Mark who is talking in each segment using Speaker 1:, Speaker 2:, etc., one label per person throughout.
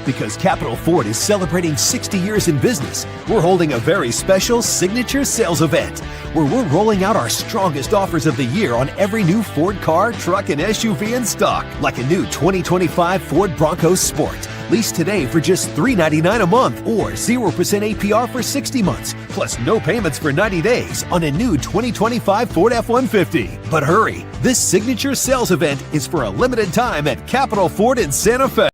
Speaker 1: Because Capital Ford is celebrating 60 years in business, we're holding a very special signature sales event where we're rolling out our strongest offers of the year on every new Ford car, truck, and SUV in stock, like a new 2025 Ford Bronco Sport. Lease today for just $399 a month or 0% APR for 60 months, plus no payments for 90 days on a new 2025 Ford F-150. But hurry, this signature sales event is for a limited time at Capital Ford in Santa Fe.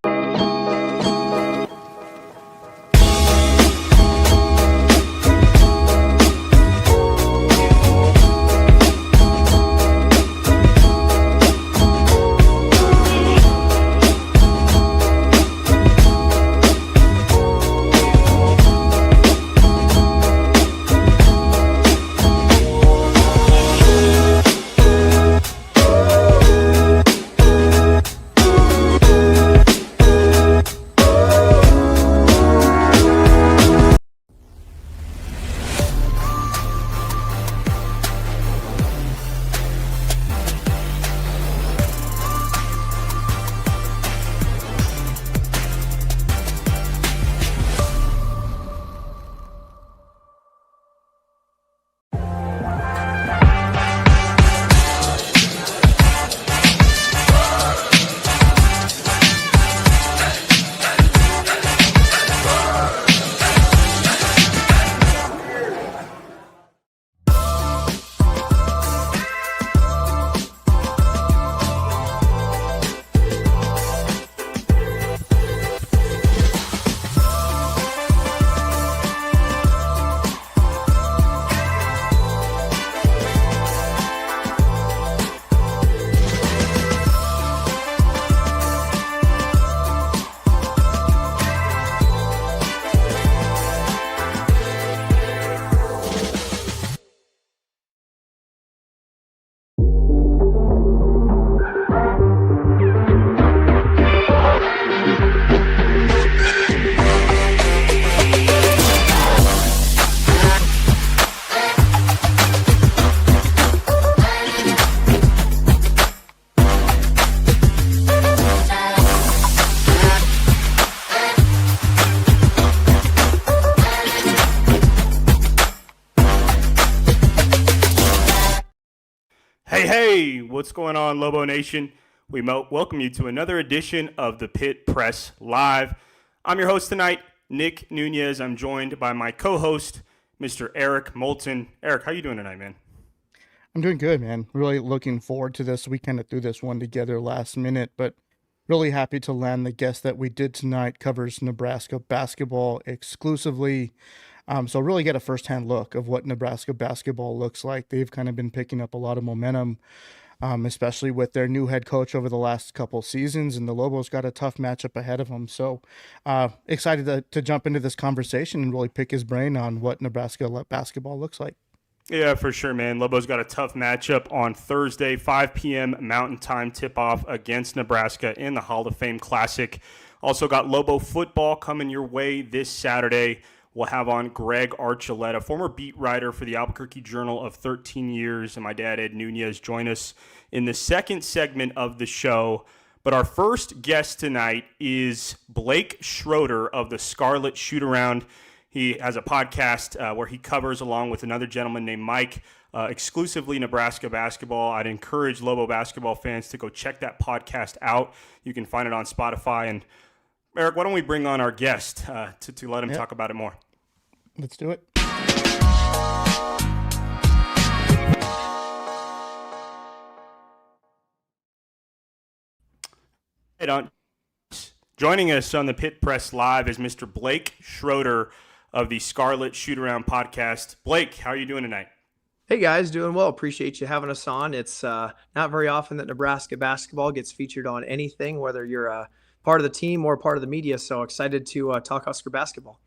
Speaker 2: Hey, what's going on, Lobo Nation? We welcome you to another edition of the Pit Press Live. I'm your host tonight, Nick Nunez. I'm joined by my co-host, Mr. Eric Moulton. Eric, how you doing tonight, man?
Speaker 3: I'm doing good, man. Really looking forward to this. We kind of threw this one together last minute, but really happy to land the guest that we did tonight. Covers Nebraska basketball exclusively. So really get a firsthand look of what Nebraska basketball looks like. They've kind of been picking up a lot of momentum, especially with their new head coach over the last couple seasons, and the Lobos got a tough matchup ahead of them. So excited to jump into this conversation and really pick his brain on what Nebraska basketball looks like.
Speaker 2: Yeah, for sure, man. Lobo's got a tough matchup on Thursday, 5 p.m. Mountain Time tip-off against Nebraska in the Hall of Fame Classic. Also got Lobo football coming your way this Saturday. We'll have on Greg Archuleta, former beat writer for the Albuquerque Journal of 13 years, and my dad, Ed Nunez, join us in the second segment of the show. But our first guest tonight is Blake Schroeder of the Scarlet Shoot-Around. He has a podcast where he covers, along with another gentleman named Mike, exclusively Nebraska basketball. I'd encourage Lobo basketball fans to go check that podcast out. You can find it on Spotify. And Eric, why don't we bring on our guest to let him talk about it more?
Speaker 3: Let's do it.
Speaker 2: Hey, Don. Joining us on the Pit Press Live is Mr. Blake Schroeder of the Scarlet Shoot-Around podcast. Blake, how are you doing tonight?
Speaker 4: Hey guys, doing well. Appreciate you having us on. It's not very often that Nebraska basketball gets featured on anything, whether you're a part of the team or part of the media. So excited to talk Husker basketball.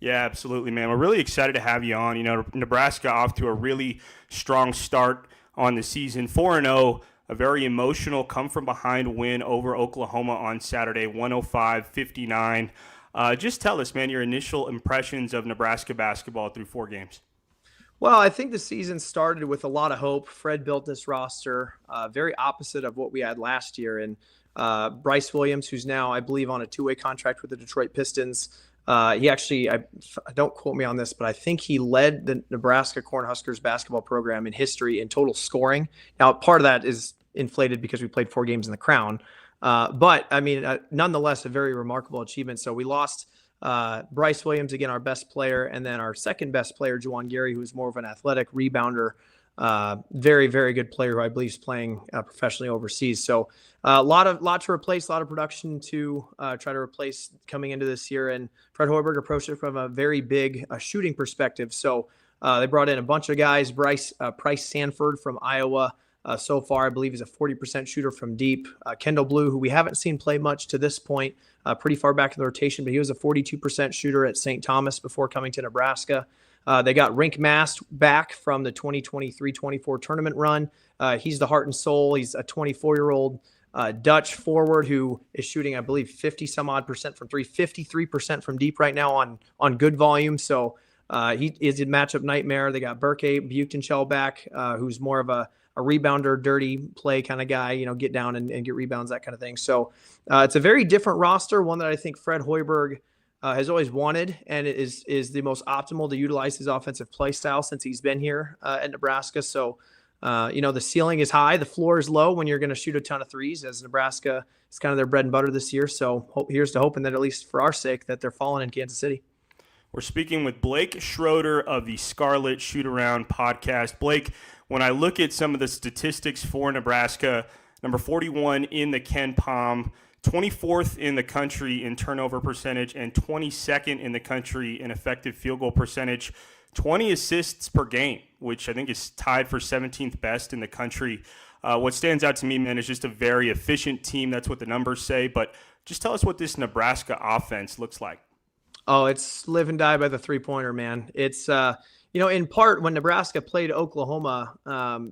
Speaker 2: Yeah, absolutely, man. We're really excited to have you on. You know, Nebraska off to a really strong start on the season, 4-0, a very emotional come-from-behind win over Oklahoma on Saturday, 105-59. Just tell us, man, your initial impressions of Nebraska basketball through 4 games.
Speaker 4: Well, I think the season started with a lot of hope. Fred built this roster very opposite of what we had last year. And Bryce Williams, who's now, I believe, on a two-way contract with the Detroit Pistons. He actually, don't quote me on this, but I think he led the Nebraska Cornhuskers basketball program in history in total scoring. Now, part of that is inflated because we played 4 games in the Crown. But, I mean, nonetheless, a very remarkable achievement. So we lost Bryce Williams, again, our best player, and then our second best player, Juwan Gary, who is more of an athletic rebounder. Very, very good player who I believe is playing professionally overseas. So a lot to replace, a lot of production to try to replace coming into this year. And Fred Hoiberg approached it from a very big shooting perspective. So they brought in a bunch of guys. Price Sanford from Iowa. So far, I believe he's a 40% shooter from deep. Kendall Blue, who we haven't seen play much to this point, pretty far back in the rotation, but he was a 42% shooter at St. Thomas before coming to Nebraska. They got Rink Mast back from the 2023-24 tournament run. He's the heart and soul. He's a 24-year-old Dutch forward who is shooting, I believe, 50-some-odd% from three, 53% from deep right now on good volume. So he is a matchup nightmare. They got Berke Buchtenschel back, who's more of a rebounder, dirty play kind of guy, get down and get rebounds, that kind of thing. So it's a very different roster, one that I think Fred Hoiberg has always wanted, and it is the most optimal to utilize his offensive play style since he's been here at Nebraska. So, the ceiling is high, the floor is low when you're going to shoot a ton of threes, as Nebraska is kind of their bread and butter this year. So here's to hoping that, at least for our sake, that they're falling in Kansas City.
Speaker 2: We're speaking with Blake Schroeder of the Scarlet Shoot Around podcast. Blake, when I look at some of the statistics for Nebraska, number 41 in the Ken Pom, 24th in the country in turnover percentage, and 22nd in the country in effective field goal percentage, 20 assists per game, which I think is tied for 17th best in the country. What stands out to me, man, is just a very efficient team. That's what the numbers say. But just tell us what this Nebraska offense looks like.
Speaker 4: Oh, it's live and die by the three-pointer, man. It's, in part, when Nebraska played Oklahoma,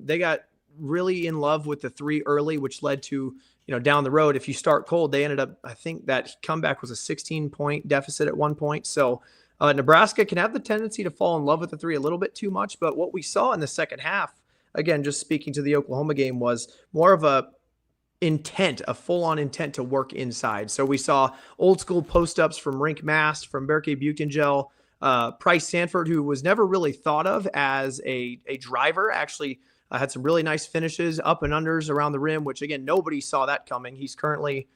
Speaker 4: they got really in love with the three early, which led to, down the road, if you start cold, they ended up, I think that comeback was a 16-point deficit at one point. So Nebraska can have the tendency to fall in love with the three a little bit too much. But what we saw in the second half, again, just speaking to the Oklahoma game, was more of a full-on intent to work inside. So we saw old school post-ups from Rink Mast, from Berke Buchtenschel, Price Sanford, who was never really thought of as a driver, actually had some really nice finishes, up and unders around the rim, which, again, nobody saw that coming. He's currently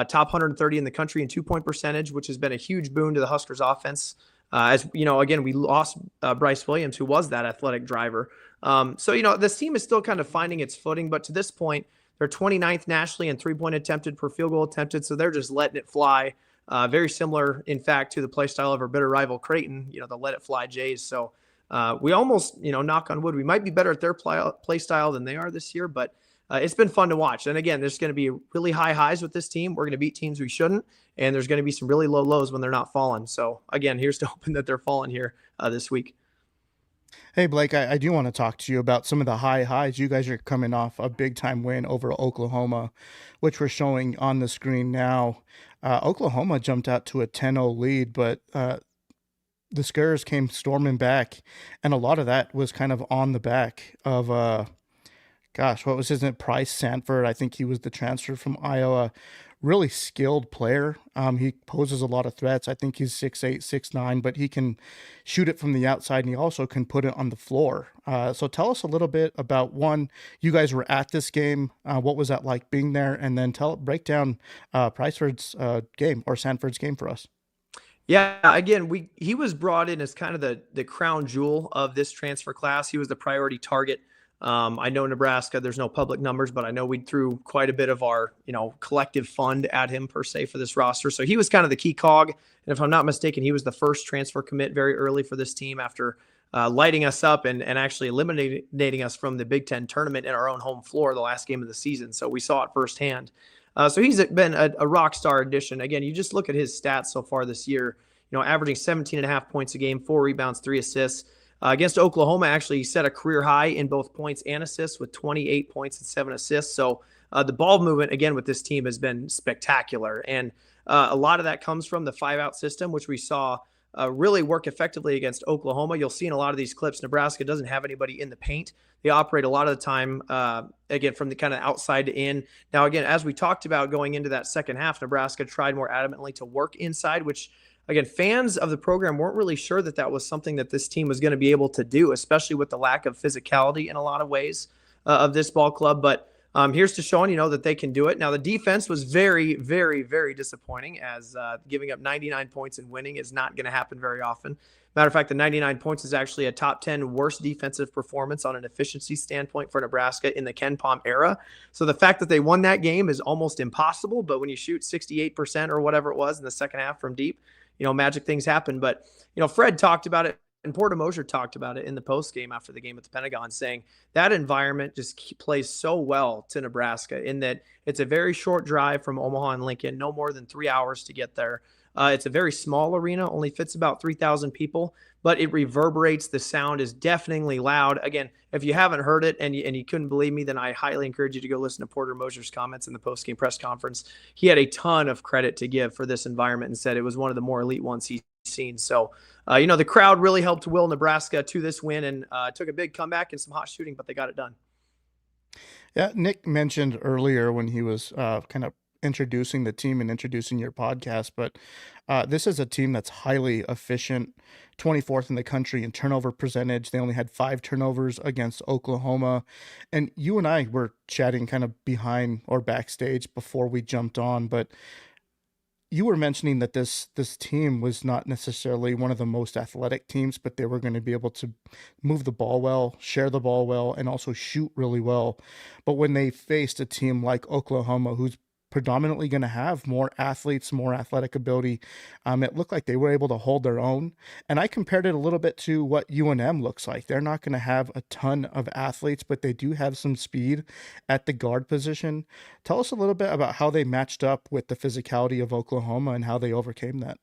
Speaker 4: top 130 in the country in two-point percentage, which has been a huge boon to the Huskers offense. As again, we lost Bryce Williams, who was that athletic driver. This team is still kind of finding its footing, but to this point, they're 29th nationally in three-point attempted per field goal attempted, so they're just letting it fly. Very similar, in fact, to the play style of our bitter rival Creighton, the let it fly Jays. So we almost, knock on wood, we might be better at their play style than they are this year, but it's been fun to watch. And again, there's going to be really high highs with this team. We're going to beat teams we shouldn't, and there's going to be some really low lows when they're not falling. So again, here's to hoping that they're falling here this week.
Speaker 3: Hey, Blake, I do want to talk to you about some of the high highs. You guys are coming off a big-time win over Oklahoma, which we're showing on the screen now. Oklahoma jumped out to a 10-0 lead, but the Scars came storming back, and a lot of that was kind of on the back of, what was his name? Price Sanford. I think he was the transfer from Iowa. Really skilled player. He poses a lot of threats. I think he's 6'8", 6'9", but he can shoot it from the outside, and he also can put it on the floor. So tell us a little bit about, one, you guys were at this game. What was that like being there? And then break down Priceford's game, or Sanford's game, for us.
Speaker 4: Yeah, again, he was brought in as kind of the crown jewel of this transfer class. He was the priority target. I know Nebraska, there's no public numbers, but I know we threw quite a bit of our, collective fund at him per se for this roster. So he was kind of the key cog. And if I'm not mistaken, he was the first transfer commit very early for this team after lighting us up and actually eliminating us from the Big Ten tournament in our own home floor the last game of the season. So we saw it firsthand. So he's been a rock star addition. Again, you just look at his stats so far this year, averaging 17.5 points a game, 4 rebounds, 3 assists. Against Oklahoma, actually, he set a career high in both points and assists with 28 points and 7 assists. So the ball movement, again, with this team has been spectacular. And a lot of that comes from the 5-out system, which we saw really work effectively against Oklahoma. You'll see in a lot of these clips, Nebraska doesn't have anybody in the paint. They operate a lot of the time, again, from the kind of outside to in. Now, again, as we talked about going into that second half, Nebraska tried more adamantly to work inside, which, again, fans of the program weren't really sure that that was something that this team was going to be able to do, especially with the lack of physicality in a lot of ways of this ball club. But here's to showing, that they can do it. Now, the defense was very, very, very disappointing, as giving up 99 points and winning is not going to happen very often. Matter of fact, the 99 points is actually a top 10 worst defensive performance on an efficiency standpoint for Nebraska in the Ken Pom era. So the fact that they won that game is almost impossible. But when you shoot 68% or whatever it was in the second half from deep, magic things happen. But, Fred talked about it, and Porter Moser talked about it in the post game after the game at the Pentagon, saying that environment just plays so well to Nebraska in that it's a very short drive from Omaha and Lincoln, no more than 3 hours to get there. It's a very small arena, only fits about 3,000 people, but it reverberates. The sound is deafeningly loud. Again, if you haven't heard it and you couldn't believe me, then I highly encourage you to go listen to Porter Moser's comments in the post-game press conference. He had a ton of credit to give for this environment and said it was one of the more elite ones he's seen. So, the crowd really helped will Nebraska to this win and took a big comeback and some hot shooting, but they got it done.
Speaker 3: Yeah, Nick mentioned earlier when he was kind of introducing the team and introducing your podcast, but this is a team that's highly efficient, 24th in the country in turnover percentage. They only had 5 turnovers against Oklahoma. And you and I were chatting kind of behind or backstage before we jumped on, but you were mentioning that this team was not necessarily one of the most athletic teams, but they were going to be able to move the ball well, share the ball well, and also shoot really well. But when they faced a team like Oklahoma, who's predominantly going to have more athletes, more athletic ability, it looked like they were able to hold their own. And I compared it a little bit to what UNM looks like. They're not going to have a ton of athletes, but they do have some speed at the guard position. Tell us a little bit about how they matched up with the physicality of Oklahoma and how they overcame that.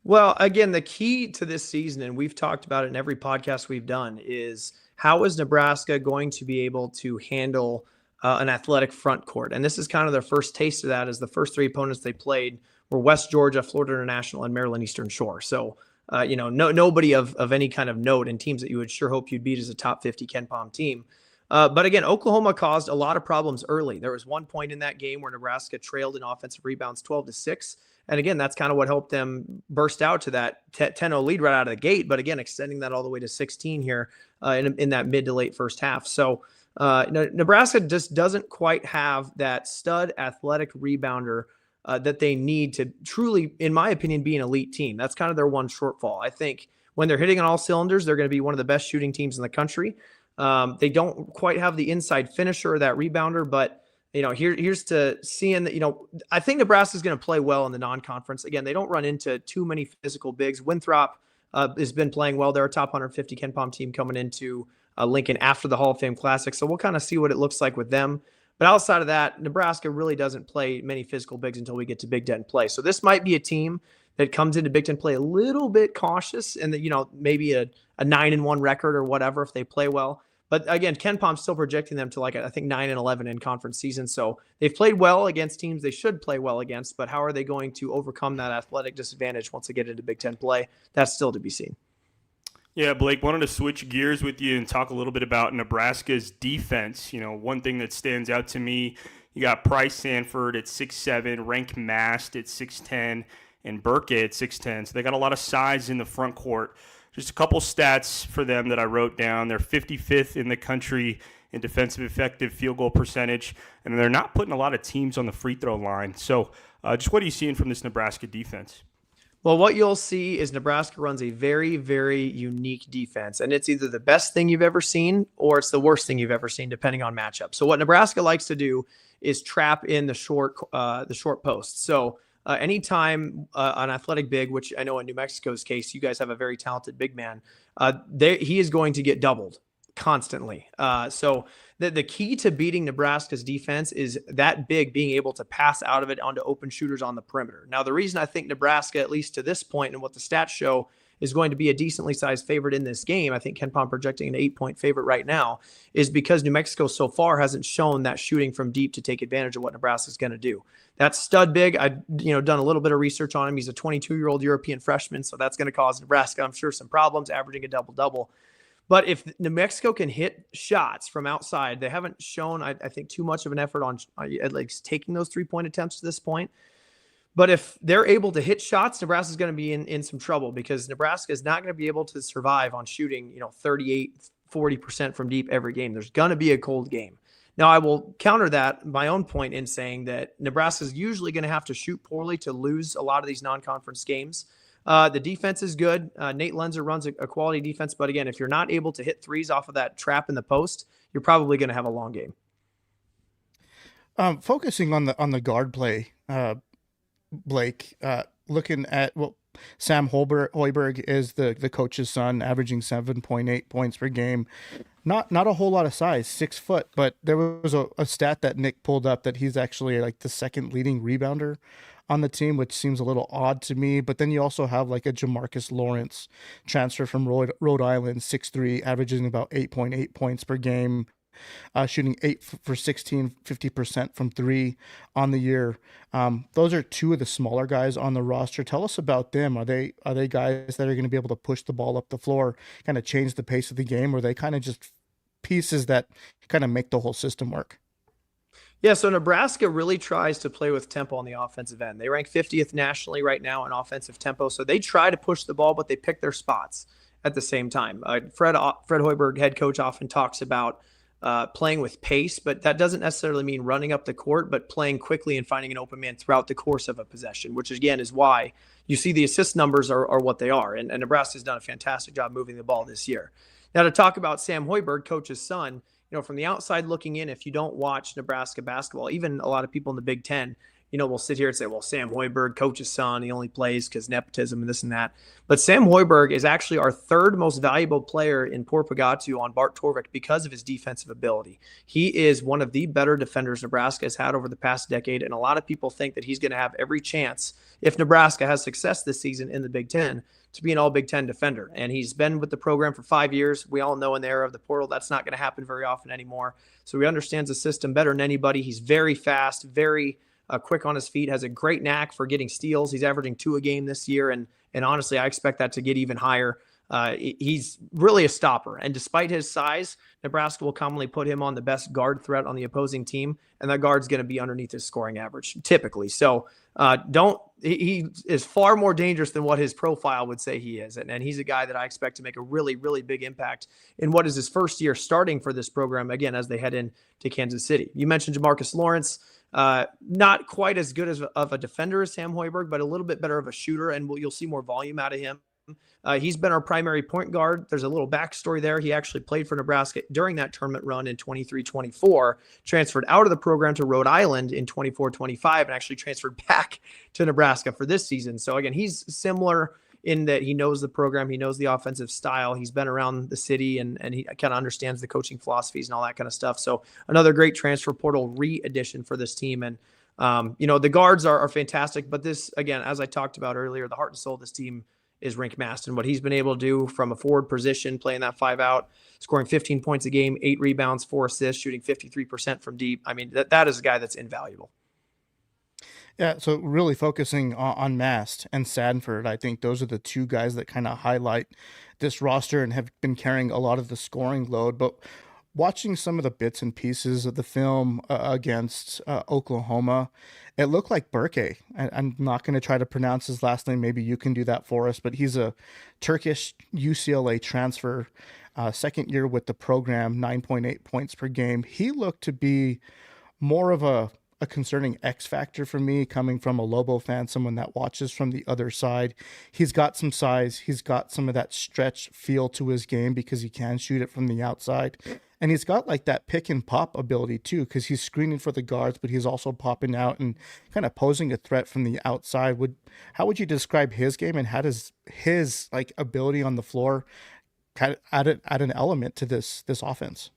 Speaker 4: Well, again, the key to this season, and we've talked about it in every podcast we've done, is how is Nebraska going to be able to handle an athletic front court? And this is kind of their first taste of that, as the first 3 opponents they played were West Georgia, Florida International, and Maryland Eastern Shore. So, nobody of any kind of note, and teams that you would sure hope you'd beat as a top 50 Ken Pom team. But again, Oklahoma caused a lot of problems early. There was one point in that game where Nebraska trailed in offensive rebounds 12-6. And again, that's kind of what helped them burst out to that 10-0 lead right out of the gate. But again, extending that all the way to 16 here in that mid to late first half. So, Nebraska just doesn't quite have that stud athletic rebounder that they need to truly, in my opinion, be an elite team. That's kind of their one shortfall. I think when they're hitting on all cylinders, they're going to be one of the best shooting teams in the country. They don't quite have the inside finisher or that rebounder, but here's to seeing that, I think Nebraska is going to play well in the non-conference. Again, they don't run into too many physical bigs. Winthrop has been playing well. They're a top 150 Ken Pom team coming into Lincoln after the Hall of Fame Classic. So we'll kind of see what it looks like with them. But outside of that, Nebraska really doesn't play many physical bigs until we get to Big Ten play. So this might be a team that comes into Big Ten play a little bit cautious and that, maybe a 9-1 record or whatever if they play well. But again, Ken Pom's still projecting them to I think 9-11 in conference season. So they've played well against teams they should play well against, but how are they going to overcome that athletic disadvantage once they get into Big Ten play? That's still to be seen.
Speaker 2: Yeah, Blake, wanted to switch gears with you and talk a little bit about Nebraska's defense. One thing that stands out to me, you got Price Sanford at 6'7", Rank Mast at 6'10", and Burke at 6'10". So they got a lot of size in the front court. Just a couple stats for them that I wrote down. They're 55th in the country in defensive effective field goal percentage, and they're not putting a lot of teams on the free throw line. So just what are you seeing from this Nebraska defense?
Speaker 4: Well, what you'll see is Nebraska runs a very, very unique defense, and it's either the best thing you've ever seen or it's the worst thing you've ever seen, depending on matchup. So what Nebraska likes to do is trap in the short post. So anytime an athletic big, which I know in New Mexico's case, you guys have a very talented big man, he is going to get doubled constantly. So the key to beating Nebraska's defense is that big being able to pass out of it onto open shooters on the perimeter. Now, the reason I think Nebraska, at least to this point and what the stats show, is going to be a decently sized favorite in this game. I think Ken Pom projecting an 8-point favorite right now is because New Mexico so far hasn't shown that shooting from deep to take advantage of what Nebraska is going to do. That's stud big. I've done a little bit of research on him. He's a 22-year-old European freshman, so that's going to cause Nebraska, I'm sure, some problems, averaging a double-double. But if New Mexico can hit shots from outside, they haven't shown, I think, too much of an effort on at least taking those 3-point attempts to this point. But if they're able to hit shots, Nebraska's going to be in some trouble, because Nebraska is not going to be able to survive on shooting, 38, 40% from deep every game. There's going to be a cold game. Now, I will counter that, my own point, in saying that Nebraska is usually going to have to shoot poorly to lose a lot of these non-conference games. The defense is good. Nate Lenzer runs a quality defense. But again, if you're not able to hit threes off of that trap in the post, you're probably going to have a long game.
Speaker 3: Focusing on the guard play, Blake, looking at Sam Hoiberg is the coach's son, averaging 7.8 points per game. Not a whole lot of size, 6 foot, but there was a stat that Nick pulled up that he's actually like the second leading rebounder on the team, which seems a little odd to me. But then you also have like a Jamarcus Lawrence transfer from Rhode Island, 6'3", averaging about 8.8 points per game, shooting 8 for 16, 50% from three on the year. Those are two of the smaller guys on the roster. Tell us about them. Are they guys that are going to be able to push the ball up the floor, kind of change the pace of the game, or are they kind of just pieces that kind of make the whole system work?
Speaker 4: Yeah, so Nebraska really tries to play with tempo on the offensive end. They rank 50th nationally right now in offensive tempo, so they try to push the ball, but they pick their spots at the same time. Fred Hoiberg, head coach, often talks about playing with pace, but that doesn't necessarily mean running up the court, but playing quickly and finding an open man throughout the course of a possession, which again is why you see the assist numbers are what they are. And Nebraska's done a fantastic job moving the ball this year. Now, to talk about Sam Hoiberg, coach's son, from the outside looking in, if you don't watch Nebraska basketball, even a lot of people in the Big Ten, will sit here and say, well, Sam Hoiberg, coach's son, he only plays because nepotism and this and that. But Sam Hoiberg is actually our third most valuable player in Porpagatu on Bart Torvik because of his defensive ability. He is one of the better defenders Nebraska has had over the past decade, and a lot of people think that he's going to have every chance, if Nebraska has success this season in the Big Ten, to be an all Big Ten defender. And he's been with the program for 5 years. We all know in the era of the portal, that's not going to happen very often anymore. So he understands the system better than anybody. He's very fast, very quick on his feet, has a great knack for getting steals. He's averaging 2 a game this year. And honestly, I expect that to get even higher. He's really a stopper. And despite his size, Nebraska will commonly put him on the best guard threat on the opposing team. And that guard's going to be underneath his scoring average, typically. So he is far more dangerous than what his profile would say he is. And he's a guy that I expect to make a really, really big impact in what is his first year starting for this program, again, as they head into Kansas City. You mentioned Jamarcus Lawrence. Not quite as good of a defender as Sam Hoiberg, but a little bit better of a shooter, and you'll see more volume out of him. He's been our primary point guard. There's a little backstory there. He actually played for Nebraska during that tournament run in 23-24, transferred out of the program to Rhode Island in 24-25, and actually transferred back to Nebraska for this season. So again, he's similar in that he knows the program, he knows the offensive style, he's been around the city, and he kind of understands the coaching philosophies and all that kind of stuff. So another great transfer portal re-addition for this team. And the guards are fantastic, but this, again, as I talked about earlier, the heart and soul of this team is Rink Maston. What he's been able to do from a forward position, playing that 5 out, scoring 15 points a game, 8 rebounds, 4 assists, shooting 53% from deep. I mean, that is a guy that's invaluable.
Speaker 3: Yeah, so really focusing on Mast and Sanford, I think those are the two guys that kind of highlight this roster and have been carrying a lot of the scoring load. But watching some of the bits and pieces of the film against Oklahoma, it looked like Berke. I'm not going to try to pronounce his last name. Maybe you can do that for us. But he's a Turkish UCLA transfer, second year with the program, 9.8 points per game. He looked to be more of a concerning X factor for me, coming from a Lobo fan, someone that watches from the other side. He's got some size. He's got some of that stretch feel to his game because he can shoot it from the outside. And he's got like that pick and pop ability too, because he's screening for the guards, but he's also popping out and kind of posing a threat from the outside. How would you describe his game, and how does his like ability on the floor kind of add an element to this offense?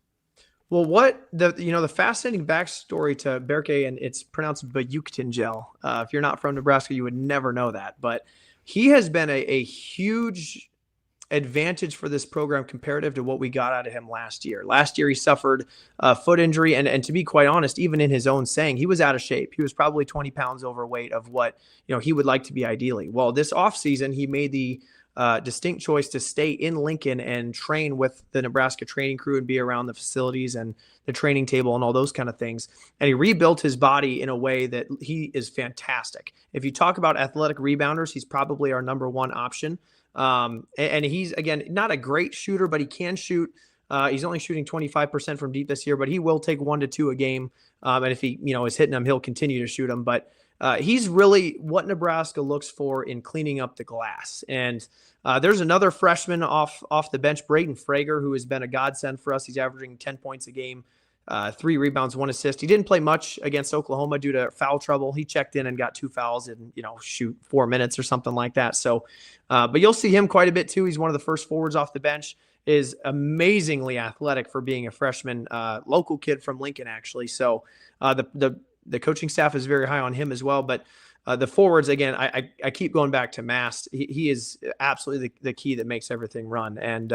Speaker 4: Well, what the fascinating backstory to Berke, and it's pronounced Bayuktingel. If you're not from Nebraska, you would never know that. But he has been a huge advantage for this program comparative to what we got out of him last year. Last year, he suffered a foot injury. And to be quite honest, even in his own saying, he was out of shape. He was probably 20 pounds overweight of what, he would like to be ideally. Well, this offseason, he made the distinct choice to stay in Lincoln and train with the Nebraska training crew and be around the facilities and the training table and all those kind of things. And he rebuilt his body in a way that he is fantastic. If you talk about athletic rebounders, he's probably our number one option. And he's, again, not a great shooter, but he can shoot. He's only shooting 25% from deep this year, but he will take 1 to 2 a game. And if he, is hitting them, he'll continue to shoot them. But he's really what Nebraska looks for in cleaning up the glass. And there's another freshman off the bench, Braden Frager, who has been a godsend for us. He's averaging 10 points a game, 3 rebounds, 1 assist. He didn't play much against Oklahoma due to foul trouble. He checked in and got 2 fouls in, 4 minutes or something like that. So, but you'll see him quite a bit too. He's one of the first forwards off the bench, is amazingly athletic for being a freshman, local kid from Lincoln, actually. So the coaching staff is very high on him as well. But the forwards, again, I keep going back to Mast. He is absolutely the key that makes everything run. And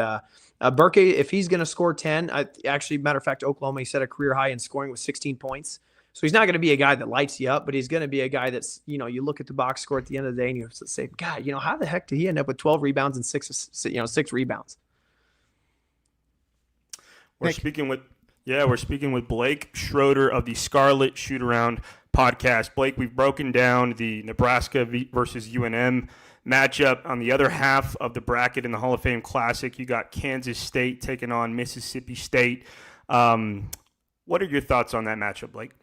Speaker 4: Burke, if he's going to score 10, actually, matter of fact, Oklahoma, he set a career high in scoring with 16 points. So he's not going to be a guy that lights you up, but he's going to be a guy that's, you look at the box score at the end of the day and you say, God, how the heck did he end up with 12 rebounds and 6 rebounds?
Speaker 2: We're speaking with Blake Schroeder of the Scarlet Shoot Around podcast. Blake, we've broken down the Nebraska versus UNM matchup. On the other half of the bracket in the Hall of Fame Classic, you got Kansas State taking on Mississippi State. What are your thoughts on that matchup, Blake?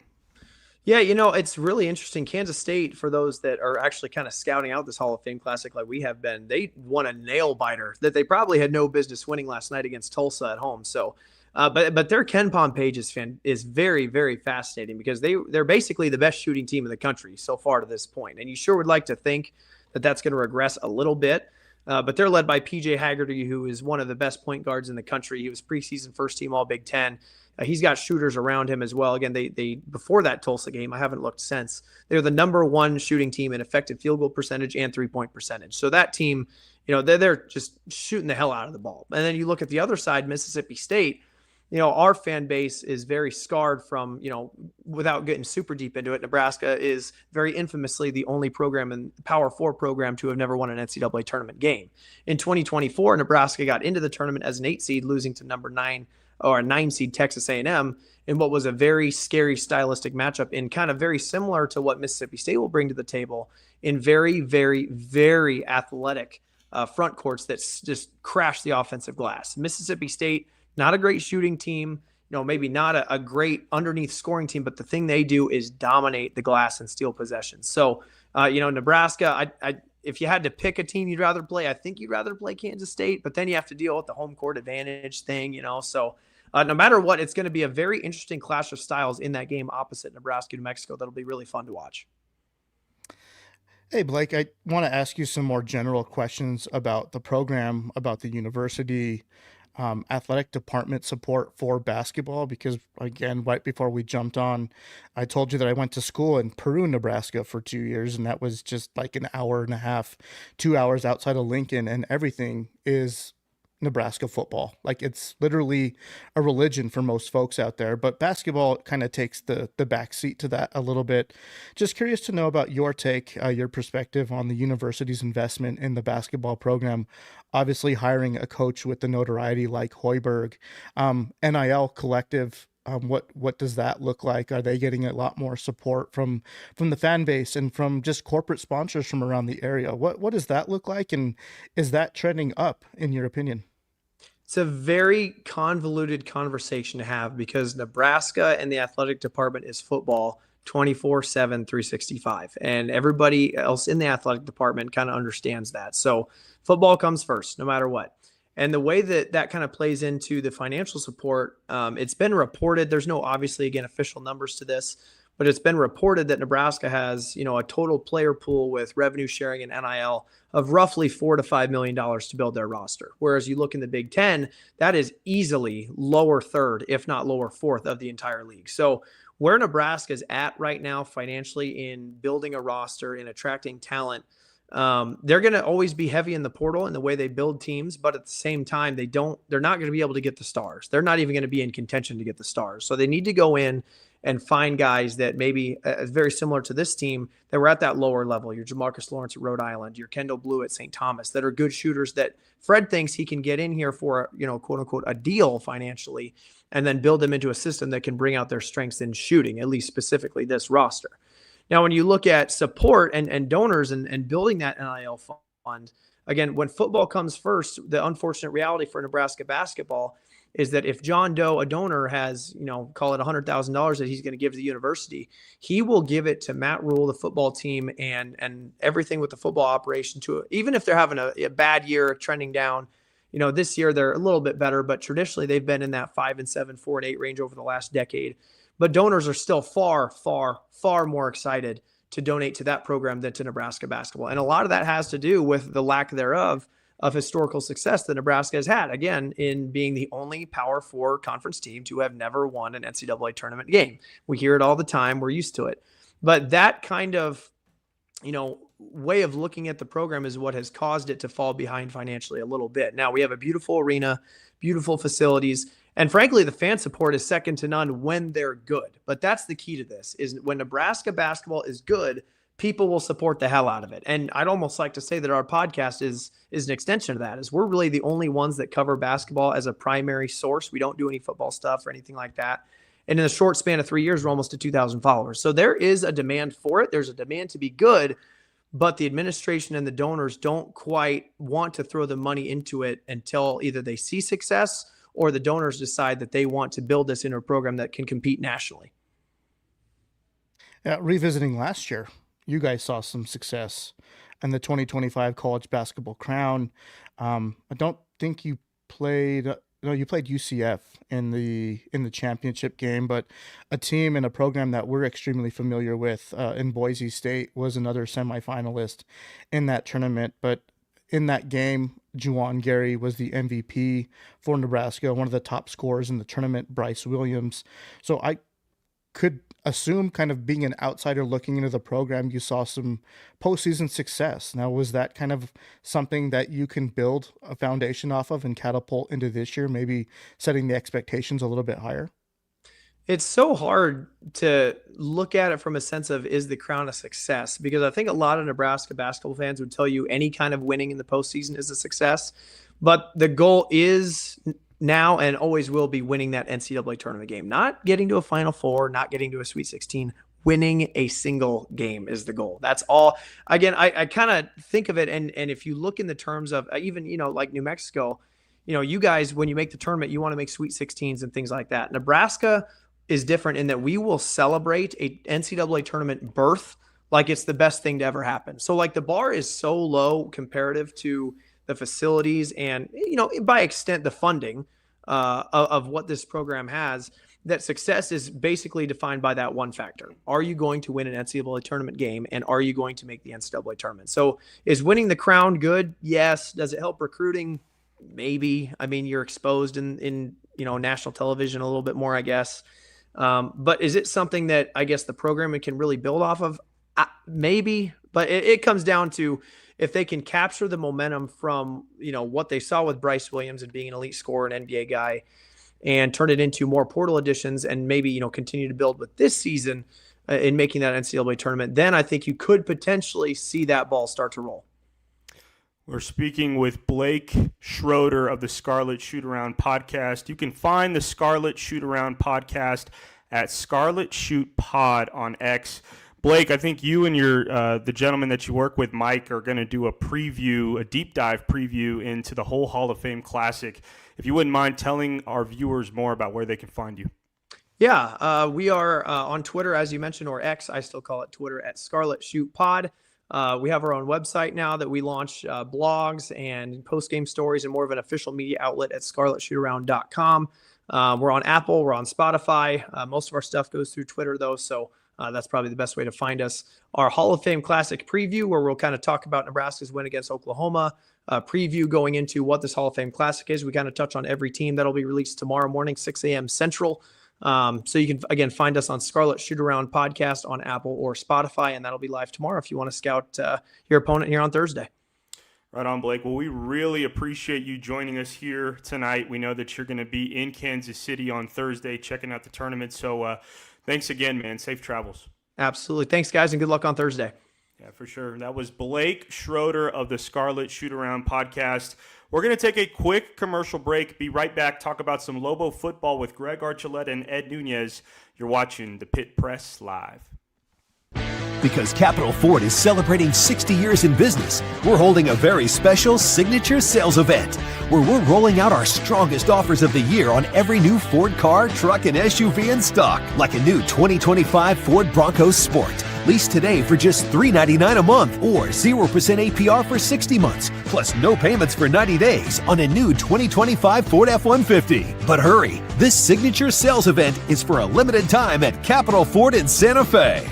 Speaker 4: Yeah, it's really interesting. Kansas State, for those that are actually kind of scouting out this Hall of Fame Classic like we have been, they won a nail biter that they probably had no business winning last night against Tulsa at home. So, but their KenPom page is very, very fascinating because they're basically the best shooting team in the country so far to this point. And you sure would like to think that that's going to regress a little bit. But they're led by PJ Haggerty, who is one of the best point guards in the country. He was preseason first team All Big Ten. He's got shooters around him as well. Again, they before that Tulsa game, I haven't looked since, they're the number 1 shooting team in effective field goal percentage and 3-point percentage. So that team, they're just shooting the hell out of the ball. And then you look at the other side, Mississippi State. Our fan base is very scarred from, without getting super deep into it, Nebraska is very infamously the only program in Power 4 program to have never won an NCAA tournament game. In 2024, Nebraska got into the tournament as an 8 seed, losing to number 9 or a 9 seed Texas A&M in what was a very scary stylistic matchup in kind of very similar to what Mississippi State will bring to the table in very, very, very athletic front courts that just crash the offensive glass. Mississippi State, not a great shooting team, maybe not a great underneath scoring team, but the thing they do is dominate the glass and steal possessions. So, Nebraska, if you had to pick a team you'd rather play, I think you'd rather play Kansas State, but then you have to deal with the home court advantage thing, So no matter what, it's going to be a very interesting clash of styles in that game opposite Nebraska, New Mexico. That'll be really fun to watch.
Speaker 3: Hey, Blake, I want to ask you some more general questions about the program, about the university, athletic department support for basketball, because again, right before we jumped on, I told you that I went to school in Peru, Nebraska for 2 years, and that was just like an hour and a half, 2 hours outside of Lincoln, and everything is Nebraska football. Like, it's literally a religion for most folks out there, but basketball kind of takes the back seat to that a little bit. Just curious to know about your take, your perspective on the university's investment in the basketball program. Obviously hiring a coach with the notoriety like Hoiberg, NIL collective. What does that look like? Are they getting a lot more support from the fan base and from just corporate sponsors from around the area? What does that look like? And is that trending up in your opinion?
Speaker 4: It's a very convoluted conversation to have because Nebraska and the athletic department is football 24/7, 365. And everybody else in the athletic department kind of understands that. So football comes first, no matter what. And the way that kind of plays into the financial support, it's been reported, there's no obviously, again, official numbers to this, but it's been reported that Nebraska has, a total player pool with revenue sharing and NIL of roughly $4 to $5 million to build their roster. Whereas you look in the Big Ten, that is easily lower third, if not lower fourth of the entire league. So where Nebraska is at right now financially in building a roster, in attracting talent, They're going to always be heavy in the portal in the way they build teams, but at the same time, they're not going to be able to get the stars. They're not even going to be in contention to get the stars. So they need to go in and find guys that maybe very similar to this team that were at that lower level. Your Jamarcus Lawrence at Rhode Island, your Kendall Blue at St. Thomas, that are good shooters that Fred thinks he can get in here for, quote unquote, a deal financially, and then build them into a system that can bring out their strengths in shooting, at least specifically this roster. Now, when you look at support and donors and building that NIL fund, again, when football comes first, the unfortunate reality for Nebraska basketball is that if John Doe, a donor, has, call it $100,000 that he's going to give to the university, he will give it to Matt Rule, the football team, and everything with the football operation to it. Even if they're having a bad year trending down, this year they're a little bit better, but traditionally they've been in that 5-7, 4-8 range over the last decade. But donors are still far, far, far more excited to donate to that program than to Nebraska basketball. And a lot of that has to do with the lack thereof of historical success that Nebraska has had, again, in being the only Power 4 conference team to have never won an NCAA tournament game. We hear it all the time. We're used to it. But that kind of, way of looking at the program is what has caused it to fall behind financially a little bit. Now, we have a beautiful arena, beautiful facilities, and frankly, the fan support is second to none when they're good. But that's the key to this, is when Nebraska basketball is good, people will support the hell out of it. And I'd almost like to say that our podcast is an extension of that, is we're really the only ones that cover basketball as a primary source. We don't do any football stuff or anything like that. And in the short span of 3 years, we're almost to 2,000 followers. So there is a demand for it. There's a demand to be good, but the administration and the donors don't quite want to throw the money into it until either they see success or the donors decide that they want to build this into a program that can compete nationally.
Speaker 3: Revisiting last year, you guys saw some success in the 2025 College Basketball Crown. I don't think you played. No, you played UCF in the championship game, but a team and a program that we're extremely familiar with in Boise State was another semifinalist in that tournament. But in that game, Juwan Gary was the MVP for Nebraska, one of the top scorers in the tournament, Bryce Williams. So I could assume, kind of being an outsider looking into the program, you saw some postseason success. Now, was that kind of something that you can build a foundation off of and catapult into this year, maybe setting the expectations a little bit higher?
Speaker 4: It's so hard to look at it from a sense of, is the crown a success? Because I think a lot of Nebraska basketball fans would tell you any kind of winning in the postseason is a success. But the goal is now and always will be winning that NCAA tournament game. Not getting to a Final Four, not getting to a Sweet 16. Winning a single game is the goal. That's all. Again, I kind of think of it, and if you look in the terms of even, like New Mexico, you guys, when you make the tournament, you want to make Sweet 16s and things like that. Nebraska is different in that we will celebrate a NCAA tournament berth like it's the best thing to ever happen. So like the bar is so low comparative to the facilities and, by extent, the funding of what this program has, that success is basically defined by that one factor. Are you going to win an NCAA tournament game, and are you going to make the NCAA tournament? So is winning the crown good? Yes. Does it help recruiting? Maybe. I mean, you're exposed in national television a little bit more, I guess. But is it something that I guess the program can really build off of? Maybe, but it comes down to if they can capture the momentum from, what they saw with Bryce Williams and being an elite scorer, an NBA guy, and turn it into more portal additions and maybe, continue to build with this season in making that NCAA tournament, then I think you could potentially see that ball start to roll.
Speaker 2: We're speaking with Blake Schroeder of the Scarlet Shoot-Around podcast. You can find the Scarlet Shoot-Around podcast at Scarlet Shoot Pod on X. Blake, I think you and the gentleman that you work with, Mike, are going to do a deep dive preview into the whole Hall of Fame Classic. If you wouldn't mind telling our viewers more about where they can find you.
Speaker 4: Yeah, we are on Twitter, as you mentioned, or X. I still call it Twitter, at Scarlet Shoot Pod. We have our own website now that we launch blogs and post-game stories and more of an official media outlet at scarletshootaround.com. We're on Apple. We're on Spotify. Most of our stuff goes through Twitter, though, so that's probably the best way to find us. Our Hall of Fame Classic preview, where we'll kind of talk about Nebraska's win against Oklahoma, preview going into what this Hall of Fame Classic is. We kind of touch on every team. That'll be released tomorrow morning, 6 a.m. Central. So you can, again, find us on Scarlet Shoot Around Podcast on Apple or Spotify, and that'll be live tomorrow if you want to scout your opponent here on Thursday.
Speaker 2: Right on, Blake. Well, we really appreciate you joining us here tonight. We know that you're going to be in Kansas City on Thursday checking out the tournament. So thanks again, man. Safe travels.
Speaker 4: Absolutely. Thanks, guys, and good luck on Thursday.
Speaker 2: Yeah, for sure. That was Blake Schroeder of the Scarlet Shoot Around Podcast. We're going to take a quick commercial break. Be right back. Talk about some Lobo football with Greg Archuleta and Ed Nunez. You're watching the Pit Press Live.
Speaker 1: Because Capital Ford is celebrating 60 years in business, we're holding a very special signature sales event where we're rolling out our strongest offers of the year on every new Ford car, truck, and SUV in stock, like a new 2025 Ford Bronco Sport. Lease today for just $399 a month or 0% APR for 60 months, plus no payments for 90 days on a new 2025 Ford F-150. But hurry, this signature sales event is for a limited time at Capital Ford in Santa Fe.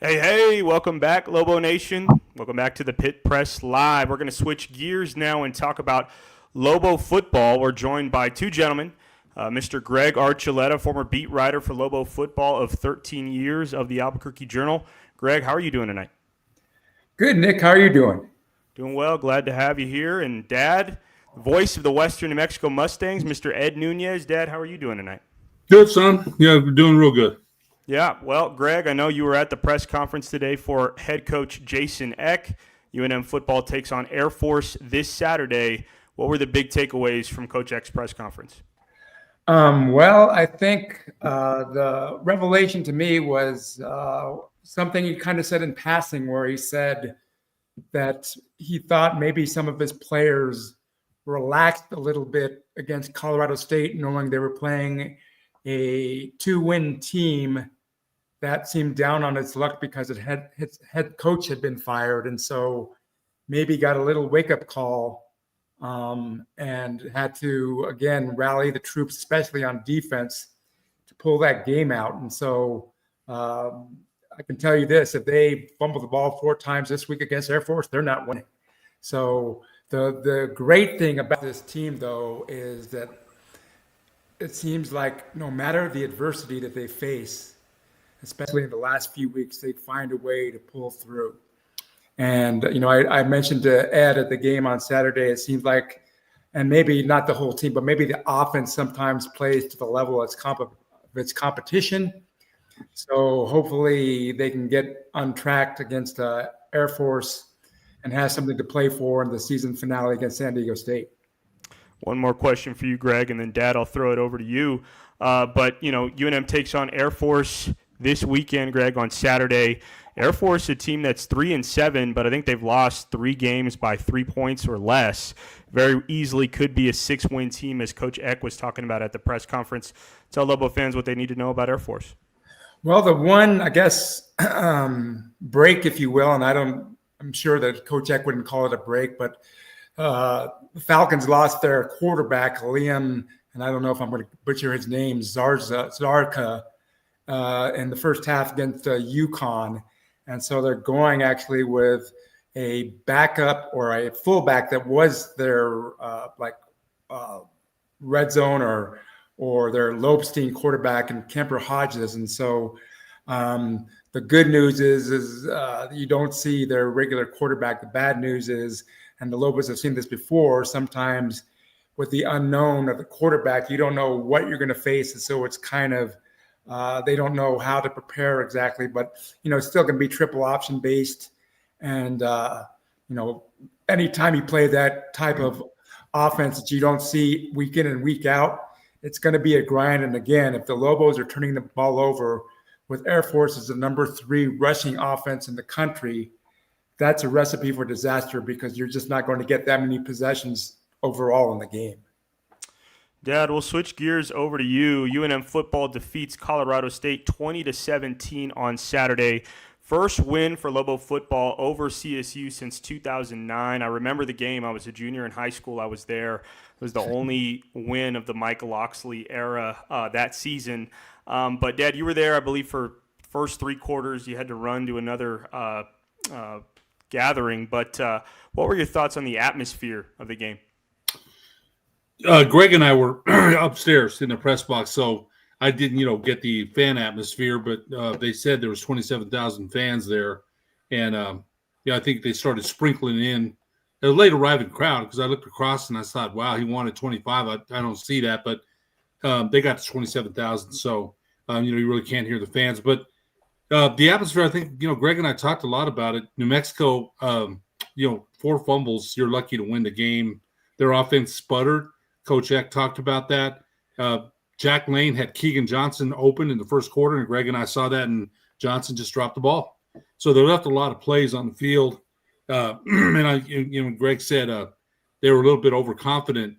Speaker 2: Hey, welcome back, Lobo Nation. Welcome back to the Pit Press Live. We're going to switch gears now and talk about Lobo football. We're joined by two gentlemen, Mr. Greg Archuleta, former beat writer for Lobo football of 13 years of the Albuquerque Journal. Greg, how are you doing tonight?
Speaker 5: Good, Nick. How are you doing?
Speaker 2: Doing well. Glad to have you here. And Dad, voice of the Western New Mexico Mustangs, Mr. Ed Nunez. Dad, how are you doing tonight?
Speaker 6: Good, son. Yeah, we're doing real good.
Speaker 2: Yeah, well, Greg, I know you were at the press conference today for head coach Jason Eck. UNM football takes on Air Force this Saturday. What were the big takeaways from Coach Eck's press conference?
Speaker 5: Well, I think the revelation to me was something he kind of said in passing, where he said that he thought maybe some of his players relaxed a little bit against Colorado State, knowing they were playing a 2-win team that seemed down on its luck because its head coach had been fired. And so maybe got a little wake-up call and had to, again, rally the troops, especially on defense, to pull that game out. And so I can tell you this, if they fumble the ball 4 times this week against Air Force, they're not winning. So the great thing about this team, though, is that it seems like no matter the adversity that they face, especially in the last few weeks, they find a way to pull through. And, I mentioned to Ed at the game on Saturday, it seems like, and maybe not the whole team, but maybe the offense sometimes plays to the level of its competition. So hopefully they can get untracked against Air Force and have something to play for in the season finale against San Diego State.
Speaker 2: One more question for you, Greg, and then, Dad, I'll throw it over to you. But UNM takes on Air Force this weekend, Greg, on Saturday. Air Force, a team that's 3-7, but I think they've lost 3 games by 3 points or less. Very easily could be a 6-win team, as Coach Eck was talking about at the press conference. Tell Lobo fans what they need to know about Air Force.
Speaker 5: Well, the one, I guess, break, if you will, and I'm sure that Coach Eck wouldn't call it a break, but the Falcons lost their quarterback, Liam, and I don't know if I'm going to butcher his name, Zarka, in the first half against UConn. And so they're going actually with a backup or a fullback that was their red zone or their Lobstein quarterback and Kemper Hodges. And so the good news is you don't see their regular quarterback. The bad news is, and the Lobos have seen this before, sometimes with the unknown of the quarterback, you don't know what you're going to face. And so it's kind of, they don't know how to prepare exactly, but, it's still going to be triple option based. And, anytime you play that type of offense that you don't see week in and week out, it's going to be a grind. And again, if the Lobos are turning the ball over with Air Force as the number 3 rushing offense in the country, that's a recipe for disaster because you're just not going to get that many possessions overall in the game.
Speaker 2: Dad, we'll switch gears over to you. UNM football defeats Colorado State 20-17 on Saturday. First win for Lobo football over CSU since 2009. I remember the game. I was a junior in high school. I was there. It was the only win of the Mike Loxley era that season. But, Dad, you were there, I believe, for first 3 quarters. You had to run to another gathering. But what were your thoughts on the atmosphere of the game?
Speaker 6: Greg and I were upstairs in the press box, so I didn't, get the fan atmosphere, but they said there was 27,000 fans there, and I think they started sprinkling in a late arriving crowd because I looked across and I thought, wow, he wanted 25. I don't see that, but they got to 27,000, so you really can't hear the fans. But the atmosphere, I think, Greg and I talked a lot about it. New Mexico, 4 fumbles, you're lucky to win the game. Their offense sputtered. Coach Eck talked about that. Jack Lane had Keegan Johnson open in the first quarter, and Greg and I saw that, and Johnson just dropped the ball. So they left a lot of plays on the field. And Greg said they were a little bit overconfident.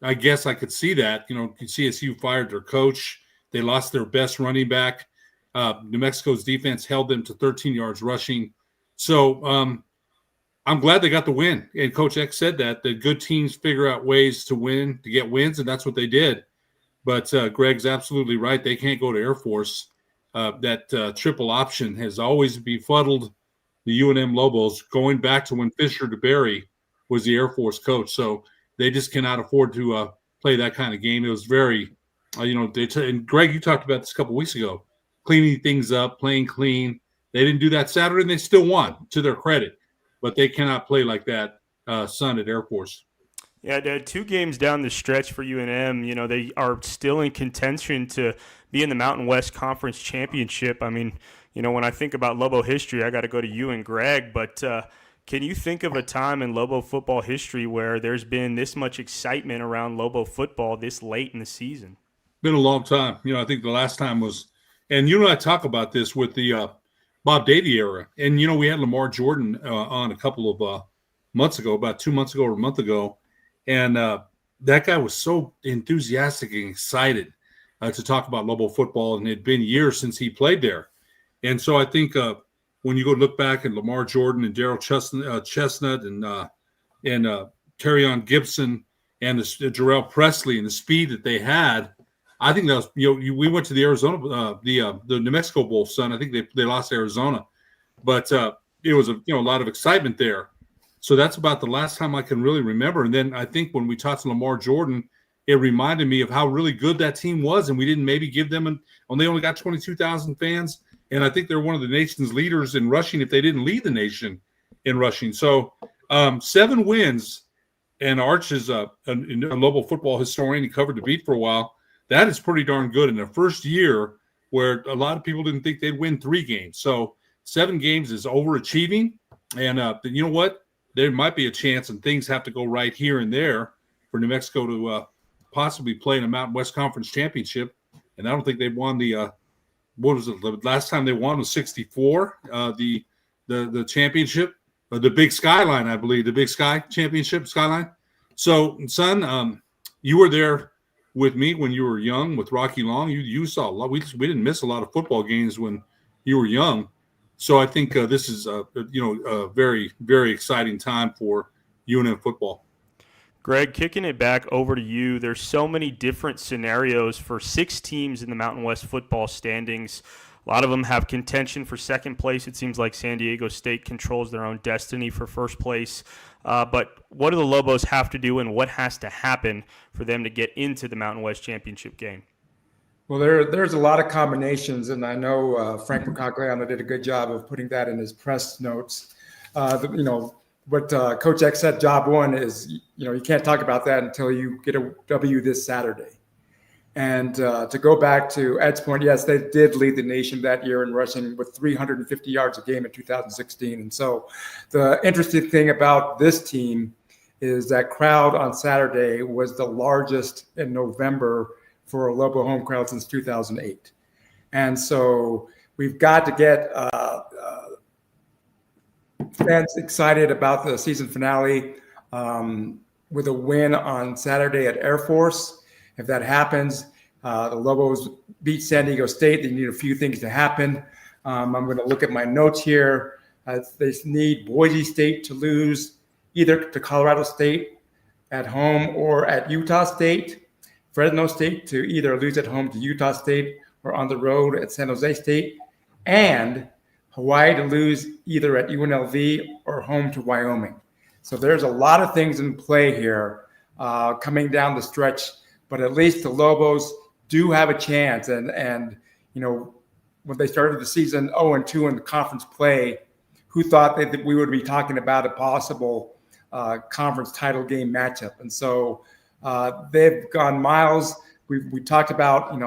Speaker 6: I guess I could see that. CSU fired their coach. They lost their best running back. New Mexico's defense held them to 13 yards rushing. So I'm glad they got the win. And Coach Eck said that good teams figure out ways to win, to get wins, and that's what they did. But Greg's absolutely right. They can't go to Air Force. That triple option has always befuddled the UNM Lobos going back to when Fisher DeBerry was the Air Force coach. So they just cannot afford to play that kind of game. It was very, and Greg, you talked about this a couple weeks ago, cleaning things up, playing clean. They didn't do that Saturday, and they still won, to their credit. But they cannot play like that Sun at Air Force.
Speaker 2: Yeah, Dad, 2 games down the stretch for UNM. They are still in contention to be in the Mountain West Conference Championship. I mean, when I think about Lobo history, I got to go to you and Greg. But, Can you think of a time in Lobo football history where there's been this much excitement around Lobo football this late in the season?
Speaker 6: Been a long time. I think the last time was, and I talk about this with the Bob Davie era. And, we had Lamar Jordan on a couple of months ago, about 2 months ago or a month ago. And that guy was so enthusiastic and excited to talk about Lobo football. And it had been years since he played there. And so I think when you go look back at Lamar Jordan and Daryl Chestnut and Terrion Gibson and the Jarrell Presley and the speed that they had, I think that was, we went to the Arizona, the New Mexico Bowl, son. I think they lost to Arizona, but it was a lot of excitement there. So that's about the last time I can really remember. And then I think when we talked to Lamar Jordan, it reminded me of how really good that team was, and we didn't maybe give them they only got 22,000 fans, and I think they're one of the nation's leaders in rushing if they didn't lead the nation in rushing. So 7 wins, and Arch is a Lobo football historian. He covered the beat for a while. That is pretty darn good in the first year where a lot of people didn't think they'd win 3 games. So 7 games is overachieving. And you know what? There might be a chance, and things have to go right here and there for New Mexico to possibly play in a Mountain West Conference championship. And I don't think they've won the what was it? The last time they won was 64, the championship, the Big Skyline, I believe, the Big Sky Championship, Skyline. So, son, you were there with me when you were young with Rocky Long. You saw a lot. We didn't miss a lot of football games when you were young. So I think this is a very, very exciting time for UNM football.
Speaker 2: Greg, kicking it back over to you, there's so many different scenarios for 6 teams in the Mountain West football standings. A lot of them have contention for second place. It seems like San Diego State controls their own destiny for first place. But what do the Lobos have to do, and what has to happen for them to get into the Mountain West Championship game?
Speaker 5: Well, there's a lot of combinations, and I know Frank Macagliano did a good job of putting that in his press notes. What Coach X said, job one is, you can't talk about that until you get a W this Saturday. And to go back to Ed's point, yes, they did lead the nation that year in rushing with 350 yards a game in 2016. And so the interesting thing about this team is that crowd on Saturday was the largest in November for a Lobo home crowd since 2008. And so we've got to get fans excited about the season finale with a win on Saturday at Air Force. If that happens, the Lobos beat San Diego State. They need a few things to happen. I'm going to look at my notes here. They need Boise State to lose either to Colorado State at home or at Utah State. Fresno State to either lose at home to Utah State or on the road at San Jose State. And Hawaii to lose either at UNLV or home to Wyoming. So there's a lot of things in play here coming down the stretch, but at least the Lobos do have a chance. And when they started the season 0-2 in the conference play, who thought that we would be talking about a possible conference title game matchup? And so they've gone miles. We talked about,